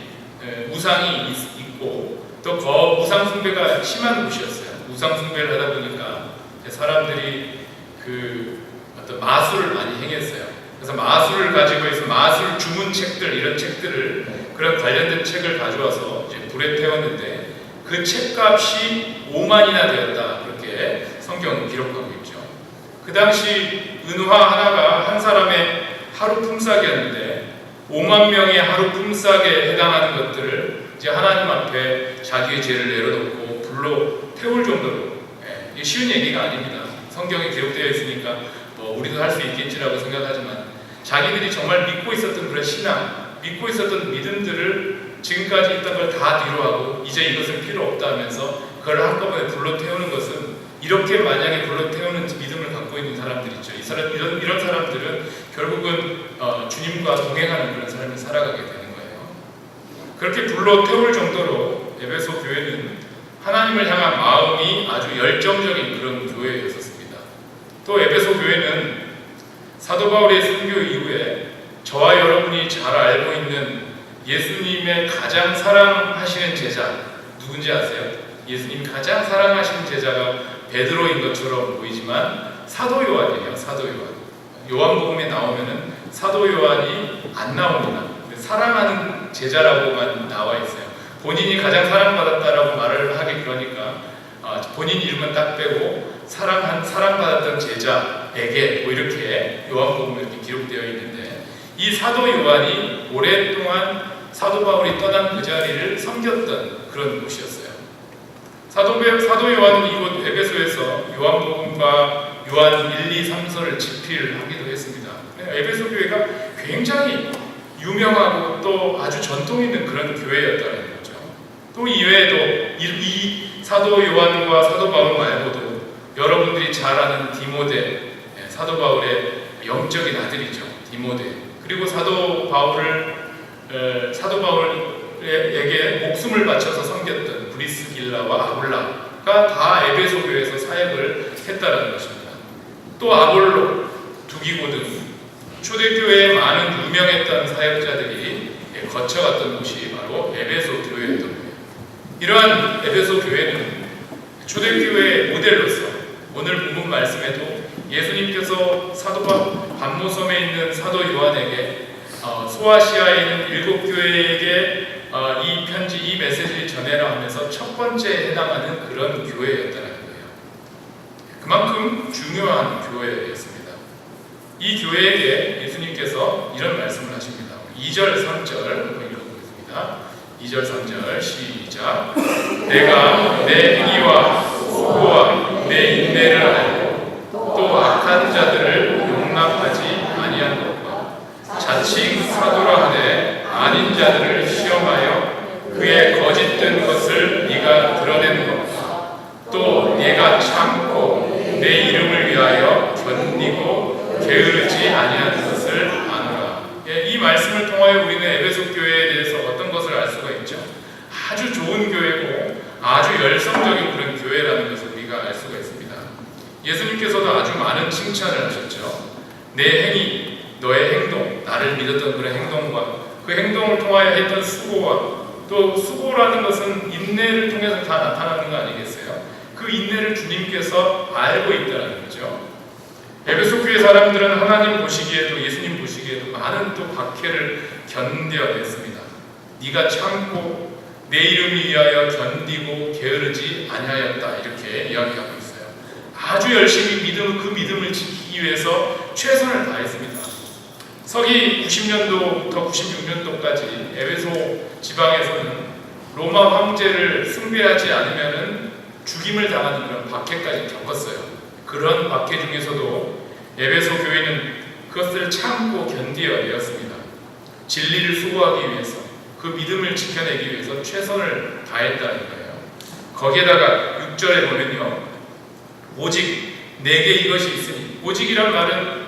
우상이 있고 또 우상 숭배가 심한 곳이었어요. 우상 숭배를 하다 보니까 사람들이 그 어떤 마술을 많이 행했어요. 그래서 마술을 가지고 있어 마술 주문 책들 이런 책들을 그런 관련된 책을 가져와서 이제 불에 태웠는데 그 책값이 5만이나 되었다 그렇게 성경은 기록하고 있죠. 그 당시 은화 하나가 한 사람의 하루 품삯이었는데 5만 명의 하루 품삯에 해당하는 것들을 이제 하나님 앞에 자기의 죄를 내려놓고 불로 태울 정도로 이게 쉬운 얘기가 아닙니다. 성경에 기록되어 있으니까 우리도 할 수 있겠지라고 생각하지만 자기들이 정말 믿고 있었던 그런 신앙, 믿고 있었던 믿음들을 지금까지 있던 걸 다 뒤로하고 이제 이것은 필요 없다 하면서 그걸 한꺼번에 불로 태우는 것은 이렇게 만약에 불로 태우는 믿음을 갖고 있는 사람들 있죠. 이런 사람들은 결국은 주님과 동행하는 그런 삶을 살아가게 되는 거예요. 그렇게 불로 태울 정도로 에베소 교회는 하나님을 향한 마음이 아주 열정적인 그런 교회였었습니다. 또 에베소 교회는 사도 바울의 순교 이후에 저와 여러분이 잘 알고 있는 예수님의 가장 사랑하시는 제자 누군지 아세요? 예수님이 가장 사랑하시는 제자가 베드로인 것처럼 보이지만 사도 요한이에요. 사도 요한. 요한복음에 나오면은 사도 요한이 안 나옵니다. 사랑하는 제자라고만 나와 있어요. 본인이 가장 사랑받았다라고 말을 하기 그러니까 본인 이름은 딱 빼고 사랑받았던 제자에게 뭐 이렇게 요한복음에 이렇게 기록되어 있는데 이 사도 요한이 오랫동안 사도 바울이 떠난 그 자리를 섬겼던 그런 곳이었어요. 사도 요한은 이곳 에베소에서 요한복음과 요한 1, 2, 3서를 집필하기도 했습니다. 에베소 교회가 굉장히 유명하고 또 아주 전통 있는 그런 교회였다는 거죠. 또 이외에도 이 사도 요한과 사도 바울 말고도 여러분들이 잘 아는 디모데, 사도 바울의 영적인 아들이죠. 디모데. 그리고 사도 바울에게 목숨을 바쳐서 섬겼던 브리스길라와 아굴라가 다 에베소 교회에서 사역을 했다는 것입니다. 또 아볼로, 두기고 등 초대교회에 많은 유명했던 사역자들이 거쳐갔던 곳이 바로 에베소 교회였던 거예요. 이러한 에베소 교회는 초대교회의 모델로서 오늘 본문 말씀에도 예수님께서 반모섬에 있는 사도 요한에게 소아시아에 있는 7교회에게 이 편지, 이 메시지를 전해라 하면서 첫 번째 해당하는 그런 교회였다는 거예요. 그만큼 중요한 교회였습니다. 이 교회에게 예수님께서 이런 말씀을 하십니다. 2절, 3절 한번 읽어보겠습니다. 2절, 3절 시작. 내가 내 행위와 수고와 내 인내를 알고 또 악한 자들을 용납하지 아니한 것과 자칭 사도라 하되 아닌 자들을 시험하여 그의 거짓된 것을 네가 드러낸 것과 또 네가 참고 내 이름을 위하여 견디고 게으르지 아니한 것을 아노라. 이 말씀을 통하여 우리는 에베소 교회에 대해서 어떤 것을 알 수가 있죠? 아주 좋은 교회고 아주 열성적인 그런 교회라는 것을 우리가 알 수가 있습니다. 예수님께서도 아주 많은 칭찬을 하셨죠. 내 행위, 너의 행동, 나를 믿었던 그런 행동과 그 행동을 통하여 했던 수고와 또 수고라는 것은 인내를 통해서 다 나타나는 거 아니겠어요? 그 인내를 주님께서 알고 있다는 거죠. 에베소 교회 사람들은 하나님 보시기에도 예수님 보시기에도 많은 또 박해를 견뎌냈습니다. 네가 참고 내 이름을 위하여 견디고 게으르지 아니하였다 이렇게 이야기하고 있어요. 아주 열심히 그 믿음을 지키기 위해서 최선을 다했습니다. 서기 90년도부터 96년도까지 에베소 지방에서는 로마 황제를 숭배하지 않으면 죽임을 당하는 그런 박해까지 겪었어요. 그런 박해 중에서도 에베소 교회는 그것을 참고 견디어내었습니다. 진리를 수고하기 위해서 그 믿음을 지켜내기 위해서 최선을 다했다는 거예요. 거기에다가 6절에 보면요. 오직 내게 이것이 있으니, 오직이란 말은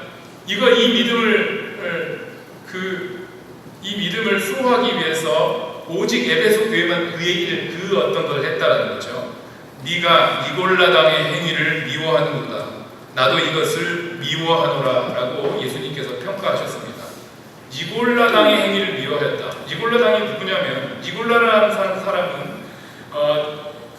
이 믿음을 수호하기 위해서 오직 에베소 교회만 그 어떤 걸 했다라는 거죠. 네가 니골라 당의 행위를 미워하는구나. 나도 이것을 미워하노라 라고 예수님께서 평가하셨습니다. 니골라 당의 행위를 미워했다. 니골라 당이 누구냐면 니골라라는 사람은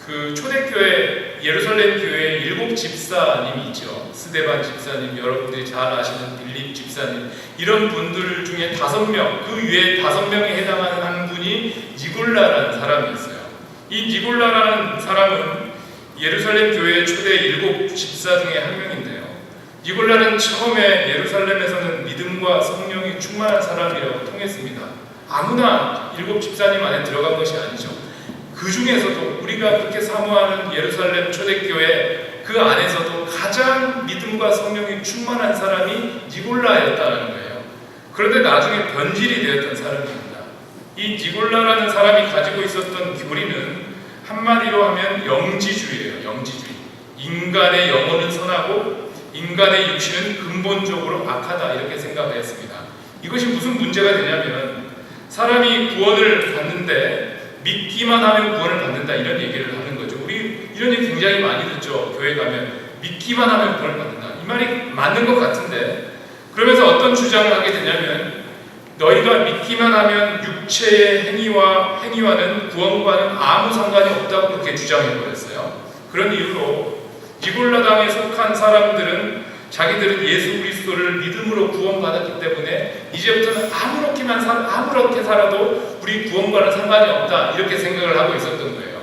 그 초대교회 예루살렘 교회에 7 집사님이 있죠. 스데반 집사님, 여러분들이 잘 아시는 빌립 집사님, 이런 분들 중에 5명, 그 위에 5명에 해당하는 한 분이 니골라라는 사람이 있어요. 이 니골라라는 사람은 예루살렘 교회의 초대 7 집사 중에 한 명인데요. 니골라는 처음에 예루살렘에서는 믿음과 성령이 충만한 사람이라고 통했습니다. 아무나 7 집사님 안에 들어간 것이 아니죠. 그 중에서도 우리가 그렇게 사모하는 예루살렘 초대교회 그 안에서도 가장 믿음과 성령이 충만한 사람이 니골라였다는 거예요. 그런데 나중에 변질이 되었던 사람입니다. 이 니골라라는 사람이 가지고 있었던 교리는 한마디로 하면 영지주의예요. 영지주의. 인간의 영혼은 선하고 인간의 육신은 근본적으로 악하다 이렇게 생각했습니다. 이것이 무슨 문제가 되냐면 사람이 구원을 받는데 믿기만 하면 구원을 받는다 이런 얘기를 하는 거죠. 우리 이런 얘기 굉장히 많이 듣죠. 교회 가면 믿기만 하면 구원을 받는다. 이 말이 맞는 것 같은데 그러면서 어떤 주장을 하게 되냐면 너희가 믿기만 하면 육체의 행위와는 구원과는 아무 상관이 없다고 그렇게 주장해버렸어요. 그런 이유로 니골라당에 속한 사람들은 자기들은 예수 그리스도를 믿음으로 구원받았기 때문에 이제부터는 아무렇게 살아도 우리 구원과는 상관이 없다 이렇게 생각을 하고 있었던 거예요.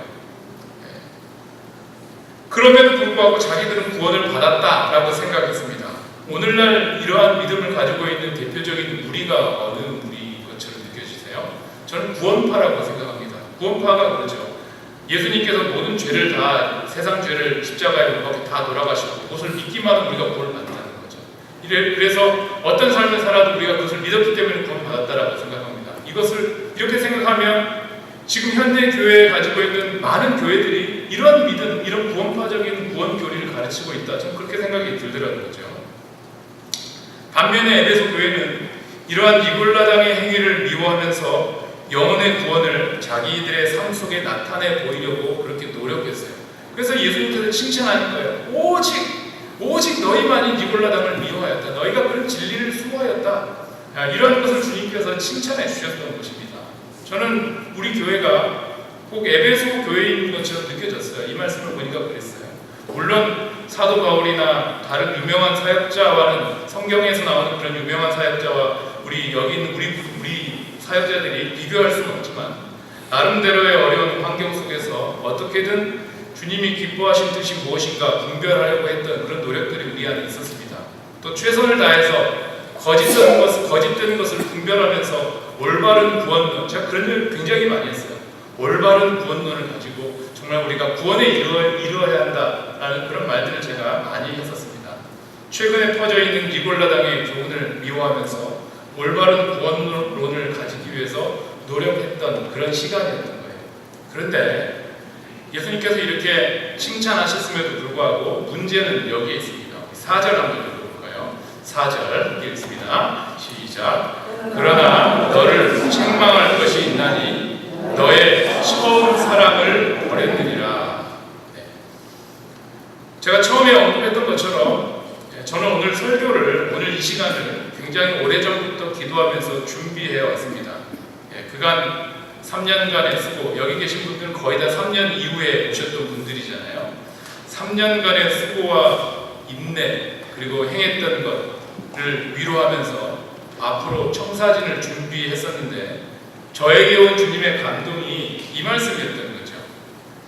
그럼에도 불구하고 자기들은 구원을 받았다라고 생각했습니다. 오늘날 이러한 믿음을 가지고 있는 대표적인 무리가 어느 무리 것처럼 느껴지세요? 저는 구원파라고 생각합니다. 구원파가 그러죠. 예수님께서 모든 죄를 다 세상 죄를 십자가에 못 박혀 다 돌아가시고 그것을 믿기만 하면 우리가 구원을 받는다는 거죠. 그래서 어떤 삶을 살아도 우리가 그것을 믿었기 때문에 구원받았다라고 생각합니다. 이것을 이렇게 생각하면 지금 현대 교회에 가지고 있는 많은 교회들이 이런 믿음, 이런 구원파적인 구원 교리를 가르치고 있다. 저는 그렇게 생각이 들더라는 거죠. 반면에 에베소 교회는 이러한 니골라당의 행위를 미워하면서 영혼의 구원을 자기들의 삶 속에 나타내 보이려고 그렇게 노력했어요. 그래서 예수님께서 칭찬하는 거예요. 오직 너희만이 니골라당을 미워하였다. 너희가 그런 진리를 수호하였다. 이런 것을 주님께서 칭찬해 주셨던 것입니다. 저는 우리 교회가 꼭 에베소 교회인 것처럼 느껴졌어요. 이 말씀을 보니까 그랬어요. 물론 사도 바울이나 다른 유명한 사역자와는 성경에서 나오는 그런 유명한 사역자와 우리 여기 있는 우리 사역자들이 비교할 수는 없지만 나름대로의 어려운 환경 속에서 어떻게든 주님이 기뻐하신 뜻이 무엇인가 분별하려고 했던 그런 노력들이 우리 안에 있었습니다. 또 최선을 다해서 거짓된 것을 분별하면서 올바른 구원론, 제가 그런 일 굉장히 많이 했어요. 올바른 구원론을 가지고 정말 우리가 구원에 이루어야 한다라는 그런 말들을 제가 많이 했었습니다. 최근에 퍼져 있는 니골라당의 교훈을 미워하면서 올바른 구원론을 가지기 위해서 노력했던 그런 시간이었던 거예요. 그런데 예수님께서 이렇게 칭찬하셨음에도 불구하고 문제는 여기에 있습니다. 4절 한번 읽어볼까요? 4절 읽겠습니다. 시작. 그러나 너를 책망할 것이 있나니 너의 처음 사랑을 버렸느니라. 네. 제가 처음에 언급했던 것처럼 저는 오늘 이 시간을 굉장히 오래전부터 기도하면서 준비해 왔습니다. 그간 3년간의 수고, 여기 계신 분들은 거의 다 3년 이후에 오셨던 분들이잖아요. 3년간의 수고와 인내 그리고 행했던 것을 위로하면서 앞으로 청사진을 준비했었는데 저에게 온 주님의 감동이 이 말씀이었던 거죠.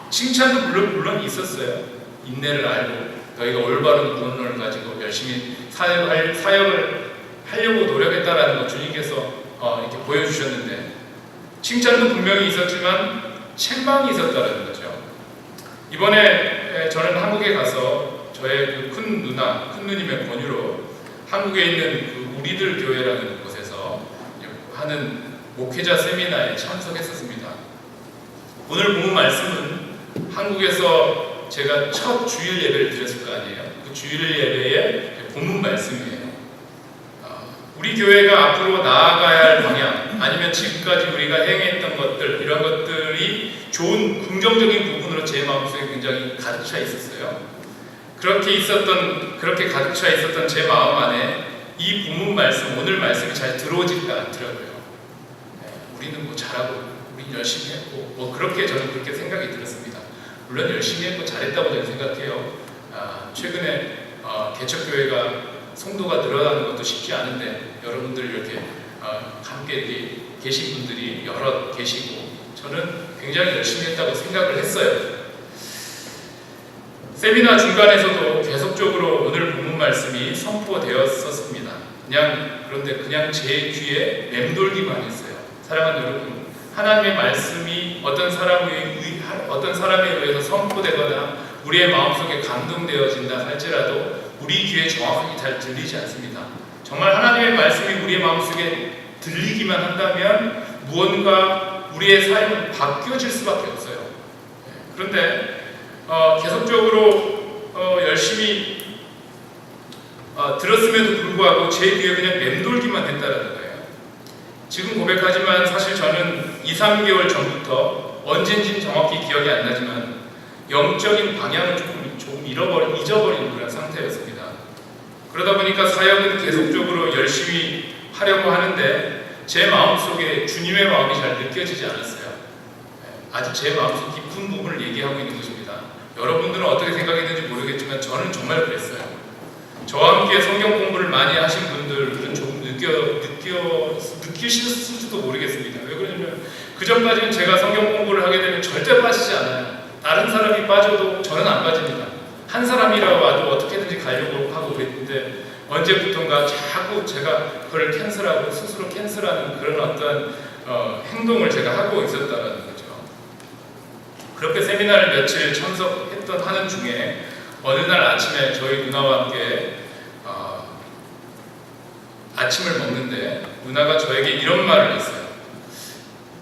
칭찬도 물론 있었어요. 인내를 알고 너희가 올바른 구원론을 가지고 열심히 사역을 하려고 노력했다라는 것 주님께서 이렇게 보여주셨는데 칭찬도 분명히 있었지만 책망이 있었다라는 거죠. 이번에 저는 한국에 가서 저의 그 큰 누님의 권유로 한국에 있는 그 우리들 교회라는 곳에서 하는 목회자 세미나에 참석했었습니다. 오늘 본 말씀은 한국에서 제가 첫 주일 예배를 드렸을 거 아니에요. 그 주일 예배의 본문 말씀이에요. 우리 교회가 앞으로 나아가야 할 방향, 아니면 지금까지 우리가 행했던 것들, 이런 것들이 좋은 긍정적인 부분으로 제 마음속에 굉장히 가득 차 있었어요. 그렇게 가득 차 있었던 제 마음 안에 이 본문 말씀, 오늘 말씀이 잘 들어오지가 않더라고요. 우리는 뭐 잘하고, 우린 열심히 했고, 뭐 그렇게 저는 그렇게 생각이 들었습니다. 물론 열심히 했고 잘했다고 저는 생각해요. 최근에 개척교회가 성도가 늘어나는 것도 쉽지 않은데 여러분들 이렇게 함께 이렇게 계신 분들이 여러 계시고 저는 굉장히 열심히 했다고 생각을 했어요. 세미나 중간에서도 계속적으로 오늘 본문 말씀이 선포되었었습니다. 그런데 그냥 제 귀에 맴돌기만 했어요. 사랑하는 여러분, 하나님의 말씀이 어떤 사람에 의해서 선포되거나 우리의 마음속에 감동되어진다 할지라도 우리 귀에 정확하게 잘 들리지 않습니다. 정말 하나님의 말씀이 우리의 마음속에 들리기만 한다면 무언가 우리의 삶은 바뀌어질 수밖에 없어요. 그런데 계속적으로 열심히 들었음에도 불구하고 제 귀에 그냥 맴돌기만 했다는 거예요. 지금 고백하지만 사실 저는 2-3개월 전부터 언젠지는 정확히 기억이 안 나지만 영적인 방향을 조금 잊어버린 그런 상태였습니다. 그러다 보니까 사역은 계속적으로 열심히 하려고 하는데 제 마음속에 주님의 마음이 잘 느껴지지 않았어요. 아주 제 마음속 깊은 부분을 얘기하고 있는 것입니다. 여러분들은 어떻게 생각했는지 모르겠지만 저는 정말 그랬어요. 저와 함께 성경 공부를 많이 하신 분들은 조금 느끼실지도 모르겠습니다. 왜 그러냐면 그 전까지는 제가 성경 공부를 하게 되면 절대 빠지지 않아요. 다른 사람이 빠져도 저는 안 빠집니다. 한 사람이라고 와도 어떻게든지 가려고 하고 그랬는데 언제부턴가 자꾸 제가 그걸 캔슬하고 스스로 캔슬하는 그런 어떤 행동을 제가 하고 있었다는 거죠. 그렇게 세미나를 며칠 참석했던 하는 중에 어느 날 아침에 저희 누나와 함께 아침을 먹는데 누나가 저에게 이런 말을 했어요.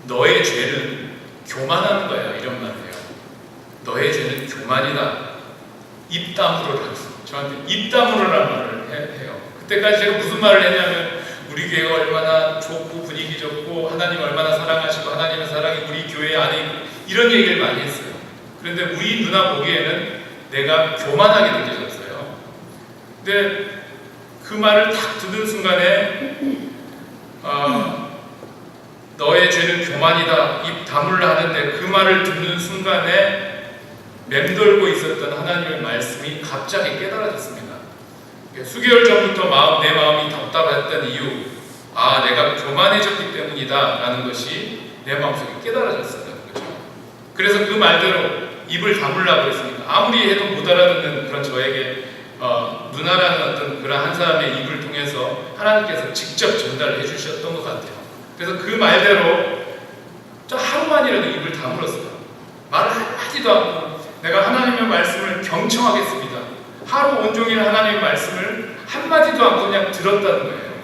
너의 죄는 교만한 거야. 이런 말을 해요. 너의 죄는 교만이다. 입 다물어라. 저한테 입 다물어라는 말을 해요. 그때까지 제가 무슨 말을 했냐면 우리 교회가 얼마나 좋고 분위기 좋고 하나님 얼마나 사랑하시고 하나님의 사랑이 우리 교회 안에 있고 이런 얘기를 많이 했어요. 그런데 우리 누나 보기에는 내가 교만하게 느껴졌어요. 근데 그 말을 딱 듣는 순간에 너의 죄는 교만이다. 입 다물라 하는데 그 말을 듣는 순간에 맴돌고 있었던 하나님의 말씀이 갑자기 깨달아졌습니다. 수개월 전부터 내 마음이 답답했던 이유, 내가 교만해졌기 때문이다 라는 것이 내 마음속에 깨달아졌었던 거죠. 그래서 그 말대로 입을 다물라고 했습니다. 아무리 해도 못 알아듣는 그런 저에게 누나라는 어떤 그런 한 사람의 입을 통해서 하나님께서 직접 전달을 해주셨던 것 같아요. 그래서 그 말대로 저 하루만이라도 입을 다물었어요. 말을 하지도 않고 내가 하나님의 말씀을 경청하겠습니다. 하루 온종일 하나님의 말씀을 한마디도 않고 그냥 들었다는 거예요.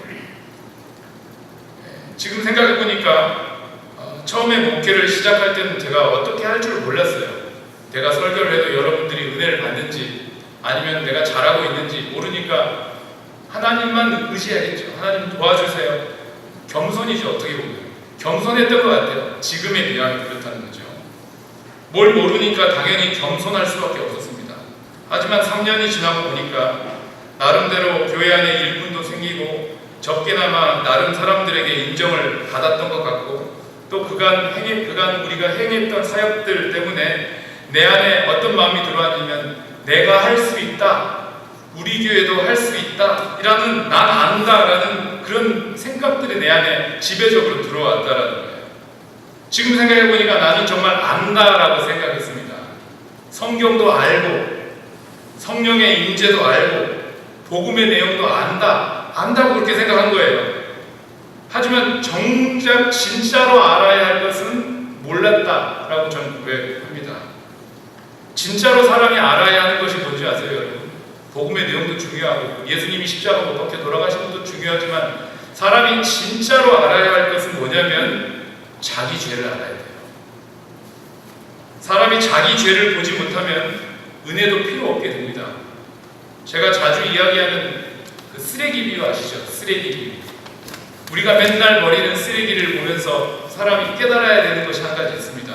지금 생각해보니까 처음에 목회를 시작할 때는 제가 어떻게 할 줄 몰랐어요. 내가 설교를 해도 여러분들이 은혜를 받는지 아니면 내가 잘하고 있는지 모르니까 하나님만 의지해야겠죠. 하나님 도와주세요. 겸손이죠. 어떻게 보면 겸손했던 것 같아요. 지금에 비하면 그렇다는 거죠. 뭘 모르니까 당연히 겸손할 수밖에 없었습니다. 하지만 3년이 지나고 보니까 나름대로 교회 안에 일꾼도 생기고 적게나마 나름 사람들에게 인정을 받았던 것 같고 또 그간 우리가 행했던 사역들 때문에 내 안에 어떤 마음이 들어왔냐면 내가 할 수 있다. 우리 교회도 할 수 있다. 이라는 난 안다라는 그런 생각들이 내 안에 지배적으로 들어왔다라는 거예요. 지금 생각해보니까 나는 정말 안다라고 생각했습니다. 성경도 알고 성령의 임재도 알고 복음의 내용도 안다고 그렇게 생각한 거예요. 하지만 정작 진짜로 알아야 할 것은 몰랐다라고 저는 고백합니다. 진짜로 사람이 알아야 하는 것이 뭔지 아세요, 여러분? 복음의 내용도 중요하고 예수님이 십자가 못 박혀 돌아가신 것도 중요하지만 사람이 진짜로 알아야 할 것은 뭐냐면 자기 죄를 알아야 돼요. 사람이 자기 죄를 보지 못하면 은혜도 필요 없게 됩니다. 제가 자주 이야기하는 그 쓰레기 비유 아시죠? 쓰레기 비유. 우리가 맨날 버리는 쓰레기를 보면서 사람이 깨달아야 되는 것이 한 가지 있습니다.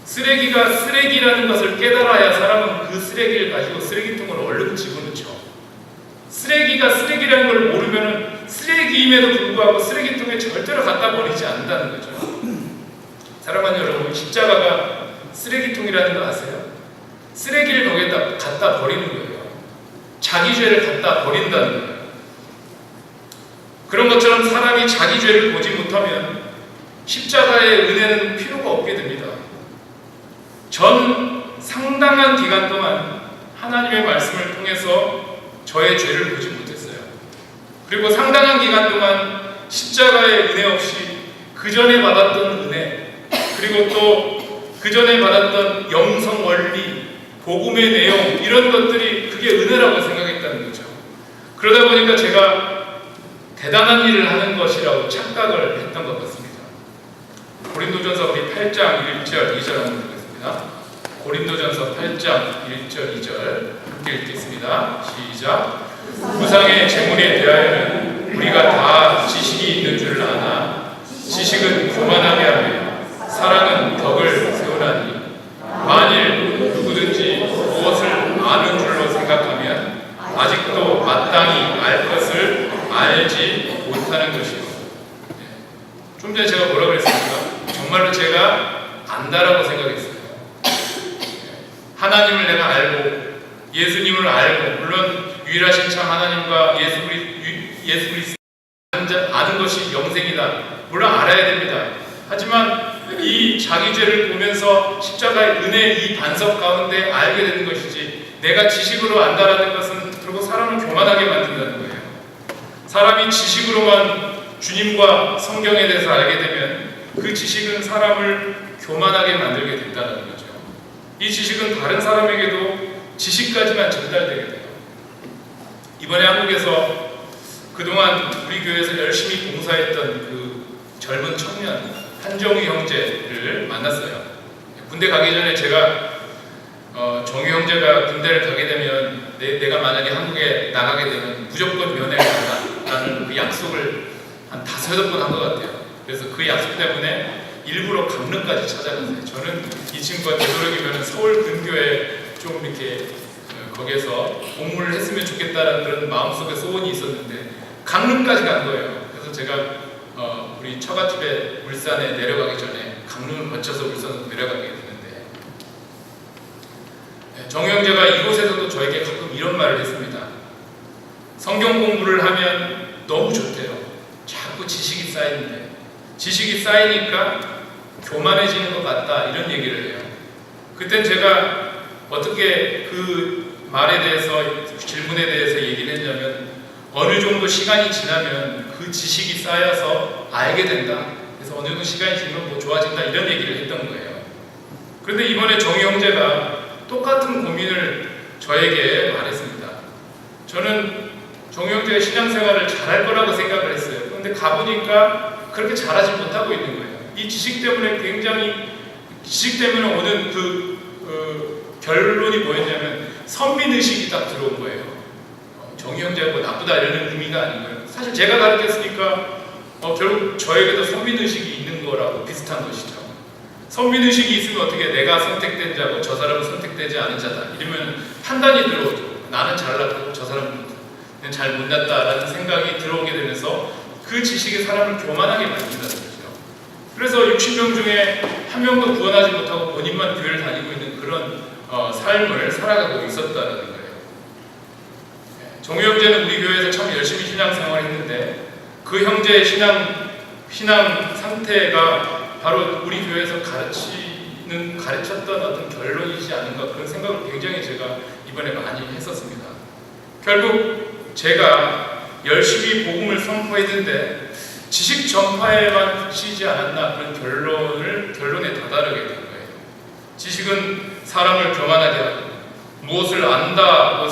쓰레기가 쓰레기라는 것을 깨달아야 사람은 그 쓰레기를 가지고 쓰레기통으로 얼른 집어넣죠. 쓰레기가 쓰레기라는 걸 모르면 쓰레기임에도 불구하고 쓰레기통에 절대로 갖다 버리지 않는다는 거죠. 사랑하는 여러분, 십자가가 쓰레기통이라는 거 아세요? 쓰레기를 거기에다 갖다 버리는 거예요. 자기 죄를 갖다 버린다는 거예요. 그런 것처럼 사람이 자기 죄를 보지 못하면 십자가의 은혜는 필요가 없게 됩니다. 전 상당한 기간 동안 하나님의 말씀을 통해서 저의 죄를 보지 못했어요. 그리고 상당한 기간 동안 십자가의 은혜 없이 그 전에 받았던 은혜, 그리고 또 그 전에 받았던 영성 원리, 복음의 내용, 이런 것들이 그게 은혜라고 생각했다는 거죠. 그러다 보니까 제가 대단한 일을 하는 것이라고 착각을 했던 것 같습니다. 고린도전서 우리 8장 1절 2절 한번 보겠습니다. 고린도전서 8장 1절 2절 함께 읽겠습니다. 시작. 우상의 재물에 대하여는 우리가 다 지식이 있는 줄 아나 지식은 교만하게 하며 사랑은 덕을 세우나니 만일 누구든지 무엇을 아는 줄로 생각하면 아직도 마땅히 알 것을 알지 못하는 것이요. 좀 전에 제가 뭐라고 했습니까? 정말로 제가 안다라고 생각했어요. 하나님을 내가 알고 예수님을 알고 물론 유일하신 참 하나님과 예수 그리스도 아는 것이 영생이다. 물론 알아야 됩니다. 하지만 이 자기 죄를 보면서 십자가의 은혜 이 반석 가운데 알게 되는 것이지 내가 지식으로 안다라는 것은 결국 사람을 교만하게 만든다는 거예요. 사람이 지식으로만 주님과 성경에 대해서 알게 되면 그 지식은 사람을 교만하게 만들게 된다는 거죠. 이 지식은 다른 사람에게도 지식까지만 전달되게 돼요. 이번에 한국에서 그동안 우리 교회에서 열심히 봉사했던 그 젊은 청년 한정우 형제를 만났어요. 군대 가기 전에 제가 정우 형제가 군대를 가게 되면 내가 만약에 한국에 나가게 되면 무조건 면회를 한다라는 그 약속을 한 5-8번 한 것 같아요. 그래서 그 약속 때문에 일부러 강릉까지 찾아갔어요. 저는 이 친구가 되도록이면 서울 근교에 좀 이렇게 거기에서 공부를 했으면 좋겠다라는 그런 마음속에 소원이 있었는데 강릉까지 간 거예요. 그래서 제가 우리 처갓집에 울산에 내려가기 전에 강릉을 거쳐서 울산으로 내려가게 됐는데 정우 형제가 이곳에서도 저에게 가끔 이런 말을 했습니다. 성경 공부를 하면 너무 좋대요. 자꾸 지식이 쌓이는데 지식이 쌓이니까 교만해지는 것 같다 이런 얘기를 해요. 그땐 제가 어떻게 그 말에 대해서 질문에 대해서 얘기를 했냐면 어느 정도 시간이 지나면 그 지식이 쌓여서 알게 된다. 그래서 어느 정도 시간이 지나면 뭐 좋아진다 이런 얘기를 했던 거예요. 그런데 이번에 정우 형제가 똑같은 고민을 저에게 말했습니다. 저는 정우 형제가 신앙생활을 잘할 거라고 생각을 했어요. 그런데 가보니까 그렇게 잘하지 못하고 있는 거예요. 이 지식 때문에 지식 때문에 오는 결론이 뭐였냐면 선민의식이 딱 들어온 거예요. 정우 형제가 뭐 나쁘다 이런 의미가 아니고요. 사실 제가 가르쳤으니까 결국 저에게도 선민의식이 있는 거라고 비슷한 것이죠. 선민의식이 있으면 어떻게 내가 선택된 자고 저 사람은 선택되지 않은 자다. 이러면 판단이 들어오죠. 나는 잘났고 저 사람은 잘 못났다라는 생각이 들어오게 되면서 그 지식이 사람을 교만하게 만든다는 거죠. 그래서 60명 중에 한 명도 구원하지 못하고 본인만 교회를 다니고 있는 그런 삶을 살아가고 있었다는 거예요. 정우 형제는 우리 교회에서 참 열심히 신앙생활을 했는데 그 형제의 신앙 상태가 바로 우리 교회에서 가르쳤던 어떤 결론이지 않은가 그런 생각을 굉장히 제가 이번에 많이 했었습니다. 결국 제가 열심히 복음을 선포했는데 지식 전파에만 그치지 않았나 그런 결론에 다다르게 된 거예요. 지식은 사람을 교만하게 하고 무엇을 안다고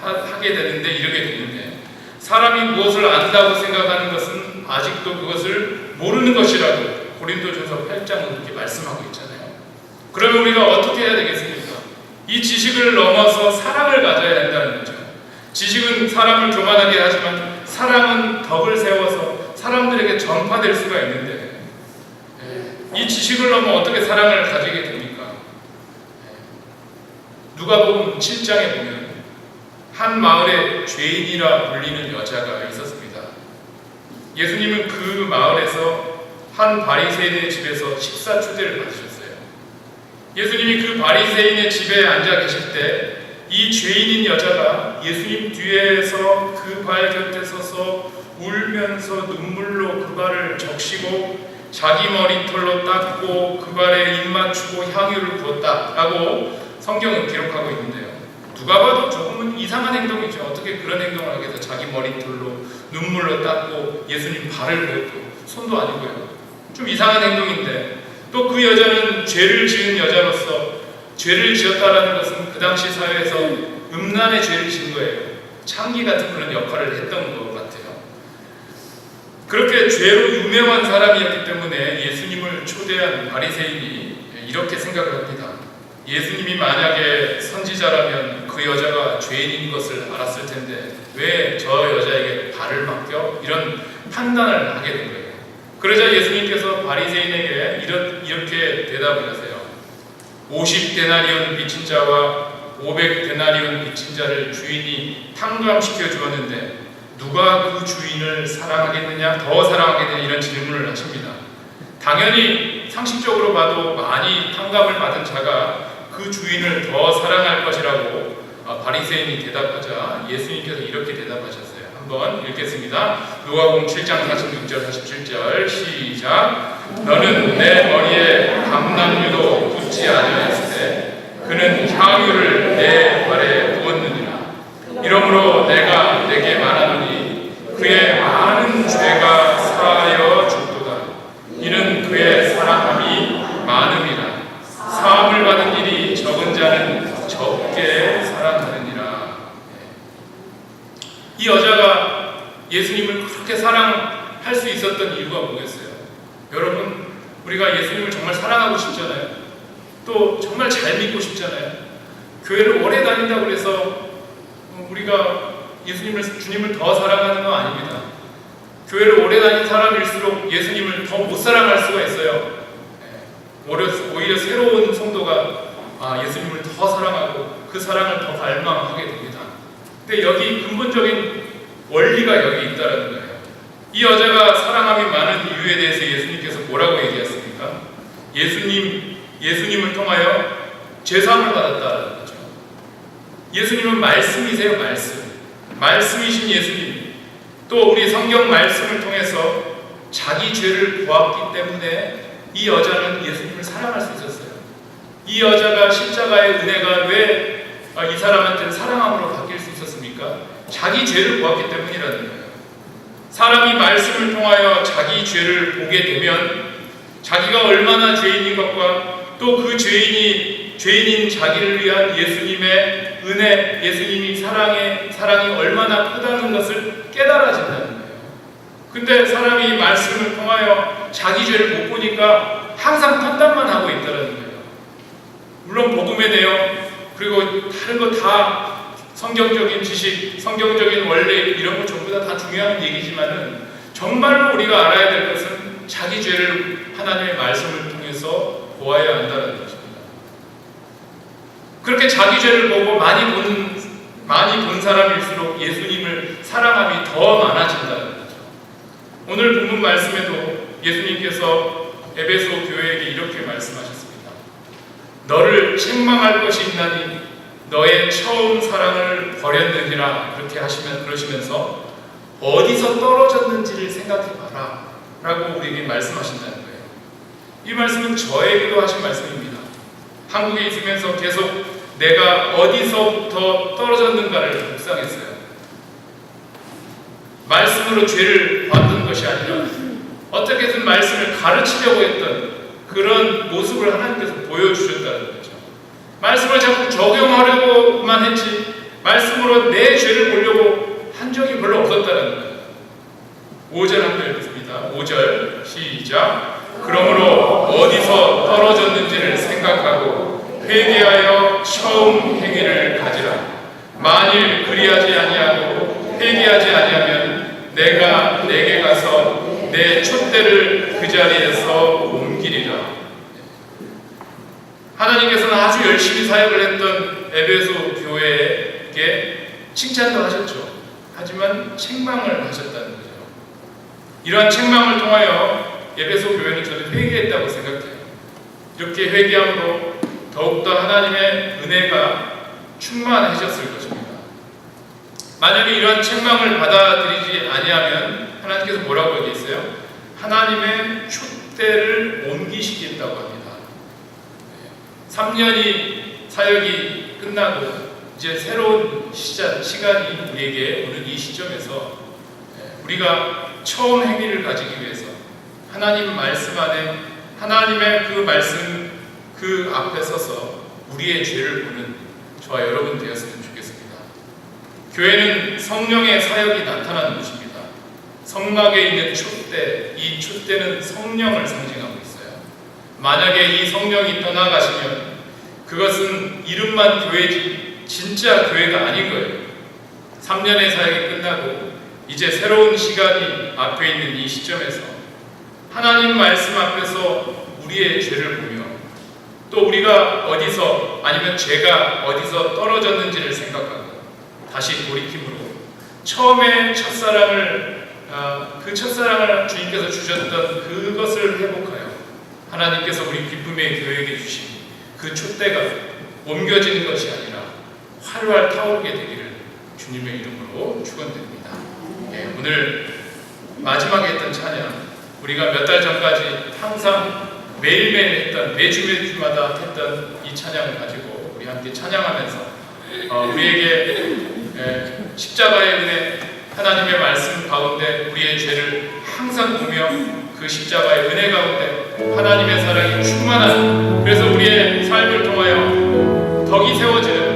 하게 되는데 이르게 되는데 사람이 무엇을 안다고 생각하는 것은 아직도 그것을 모르는 것이라고 고린도전서 8장은 그렇게 말씀하고 있잖아요. 그러면 우리가 어떻게 해야 되겠습니까? 이 지식을 넘어서 사랑을 가져야 한다는 거죠. 지식은 사람을 교만하게 하지만 사랑은 덕을 세워서 사람들에게 전파될 수가 있는데 이 지식을 넘어 어떻게 사랑을 가지게 됩니까? 누가복음 7장에 보면 한 마을에 죄인이라 불리는 여자가 있었습니다. 예수님은 그 마을에서 한 바리새인의 집에서 식사 초대를 받으셨어요. 예수님이 그 바리새인의 집에 앉아 계실 때 이 죄인인 여자가 예수님 뒤에서 그 발 곁에 서서 울면서 눈물로 그 발을 적시고 자기 머리털로 닦고 그 발에 입 맞추고 향유를 부었다라고 성경은 기록하고 있는데요. 누가 봐도 조금은 이상한 행동이죠. 어떻게 그런 행동을 하게 해서 자기 머리털로 눈물로 닦고 예수님 발을 부었고 손도 아니고요. 좀 이상한 행동인데 또 그 여자는 죄를 지은 여자로서 죄를 지었다라는 것은 그 당시 사회에서 음란의 죄를 지은 거예요. 창기 같은 그런 역할을 했던 것 같아요. 그렇게 죄로 유명한 사람이었기 때문에 예수님을 초대한 바리새인이 이렇게 생각을 합니다. 예수님이 만약에 선지자라면 그 여자가 죄인인 것을 알았을 텐데 왜 저 여자에게 발을 맡겨? 이런 판단을 하게 된 거예요. 그러자 예수님께서 바리새인에게 이렇게 대답을 하세요. 50데나리온 빚진 자와 500데나리온 빚진 자를 주인이 탕감시켜 주었는데 누가 그 주인을 사랑하겠느냐, 더 사랑하겠느냐 이런 질문을 하십니다. 당연히 상식적으로 봐도 많이 탕감을 받은 자가 그 주인을 더 사랑할 것이라고 바리새인이 대답하자 예수님께서 이렇게 대답하셨어요. 한번 읽겠습니다. 누가복음 7장 46절 47절 시작. 너는 내 머리에 감람유도 붓지 아니하였을 때 그는 향유를 내 발에 부었느니라. 이러므로 내가 내게 말하노니 그의 많은 죄가 사하여 죽도다. 이는 적게 사랑하느니라. 이 여자가 예수님을 그렇게 사랑할 수 있었던 이유가 뭐겠어요? 여러분, 우리가 예수님을 정말 사랑하고 싶잖아요. 또 정말 잘 믿고 싶잖아요. 교회를 오래 다닌다고 해서 우리가 주님을 더 사랑하는 건 아닙니다. 교회를 오래 다닌 사람일수록 예수님을 더 못 사랑할 수가 있어요. 오히려 새로운 성도가 예수님을 더 사랑하고 그 사랑을 더 갈망하게 됩니다. 근데 여기 근본적인 원리가 여기 있다는 거예요. 이 여자가 사랑함이 많은 이유에 대해서 예수님께서 뭐라고 얘기했습니까? 예수님을 통하여 죄사함을 받았다는 거죠. 예수님은 말씀이세요, 말씀이신 예수님. 또 우리 성경 말씀을 통해서 자기 죄를 보았기 때문에 이 여자는 예수님을 사랑할 수 있었어요. 이 여자가 십자가의 은혜가 왜 이 사람한테는 사랑함으로 바뀔 수 있었습니까? 자기 죄를 보았기 때문이라는 거예요. 사람이 말씀을 통하여 자기 죄를 보게 되면 자기가 얼마나 죄인인 것과 또 그 죄인인 자기를 위한 예수님의 은혜, 예수님이 사랑이 얼마나 크다는 것을 깨달아진다는 거예요. 근데 사람이 말씀을 통하여 자기 죄를 못 보니까 항상 판단만 하고 있다는 거예요. 물론 복음의 내용 그리고 다른 거 다 성경적인 지식, 성경적인 원리 이런 거 전부 다 중요한 얘기지만은 정말로 우리가 알아야 될 것은 자기 죄를 하나님의 말씀을 통해서 보아야 한다는 것입니다. 그렇게 자기 죄를 보고 많이 본 사람일수록 예수님을 사랑함이 더 많아진다는 거죠. 오늘 본문 말씀에도 예수님께서 에베소 교회에게 이렇게 말씀하셨습니다. 너를 책망할 것이 있나니 너의 처음 사랑을 버렸느니라. 그렇게 그러시면서 어디서 떨어졌는지를 생각해봐라 라고 우리에게 말씀하신다는 거예요. 이 말씀은 저에게도 하신 말씀입니다. 한국에 있으면서 계속 내가 어디서부터 떨어졌는가를 묵상했어요. 말씀으로 죄를 받는 것이 아니라 어떻게든 말씀을 가르치려고 했던 그런 모습을 하나님께서 보여주셨다는 거죠. 말씀을 자꾸 적용하려고만 했지 말씀으로 내 죄를 보려고 한 적이 별로 없었다는 거예요. 5절 한번 읽겠습니다. 5절 시작. 그러므로 어디서 떨어졌는지를 생각하고 회개하여 처음 행위를 가지라. 만일 그리하지 아니하고 회개하지 아니하면 내가 내게 가서 내 촛대를 그 자리에서 옮기리라. 하나님께서는 아주 열심히 사역을 했던 에베소 교회에게 칭찬도 하셨죠. 하지만 책망을 하셨다는 거죠. 이러한 책망을 통하여 에베소 교회는 저는 회개했다고 생각해요. 이렇게 회개함으로 더욱더 하나님의 은혜가 충만해졌을 것입니다. 만약에 이러한 책망을 받아들이지 아니하면 하나님께서 뭐라고 얘기했어요? 하나님의 촛대를 옮기시겠다고 합니다. 3년이 사역이 끝나고 이제 새로운 시간이 우리에게 오는 이 시점에서 우리가 처음 행위를 가지기 위해서 하나님 말씀 안에 하나님의 그 말씀 그 앞에 서서 우리의 죄를 보는 저와 여러분 되었으면 좋겠습니다. 교회는 성령의 사역이 나타나는 곳입니다. 성막에 있는 촛대, 이 촛대는 성령을 상징하고 있어요. 만약에 이 성령이 떠나가시면 그것은 이름만 교회지 진짜 교회가 아닌 거예요. 3년의 사역이 끝나고 이제 새로운 시간이 앞에 있는 이 시점에서 하나님 말씀 앞에서 우리의 죄를 보며 또 우리가 어디서 아니면 죄가 어디서 떨어졌는지를 생각하고 다시 돌이킴으로 처음에 그 첫사랑을 주님께서 주셨던 그것을 회복하여 하나님께서 우리 기쁨의 교회에게 주신 그 촛대가 옮겨지는 것이 아니라 활활 타오르게 되기를 주님의 이름으로 축원드립니다. 오늘 마지막에 했던 찬양, 우리가 몇 달 전까지 항상 매일매일 했던, 매주마다 했던 이 찬양을 가지고 우리 함께 찬양하면서 우리에게 십자가의 은혜, 하나님의 말씀 가운데 우리의 죄를 항상 보며 그 십자가의 은혜 가운데 하나님의 사랑이 충만한, 그래서 우리의 삶을 통하여 덕이 세워지는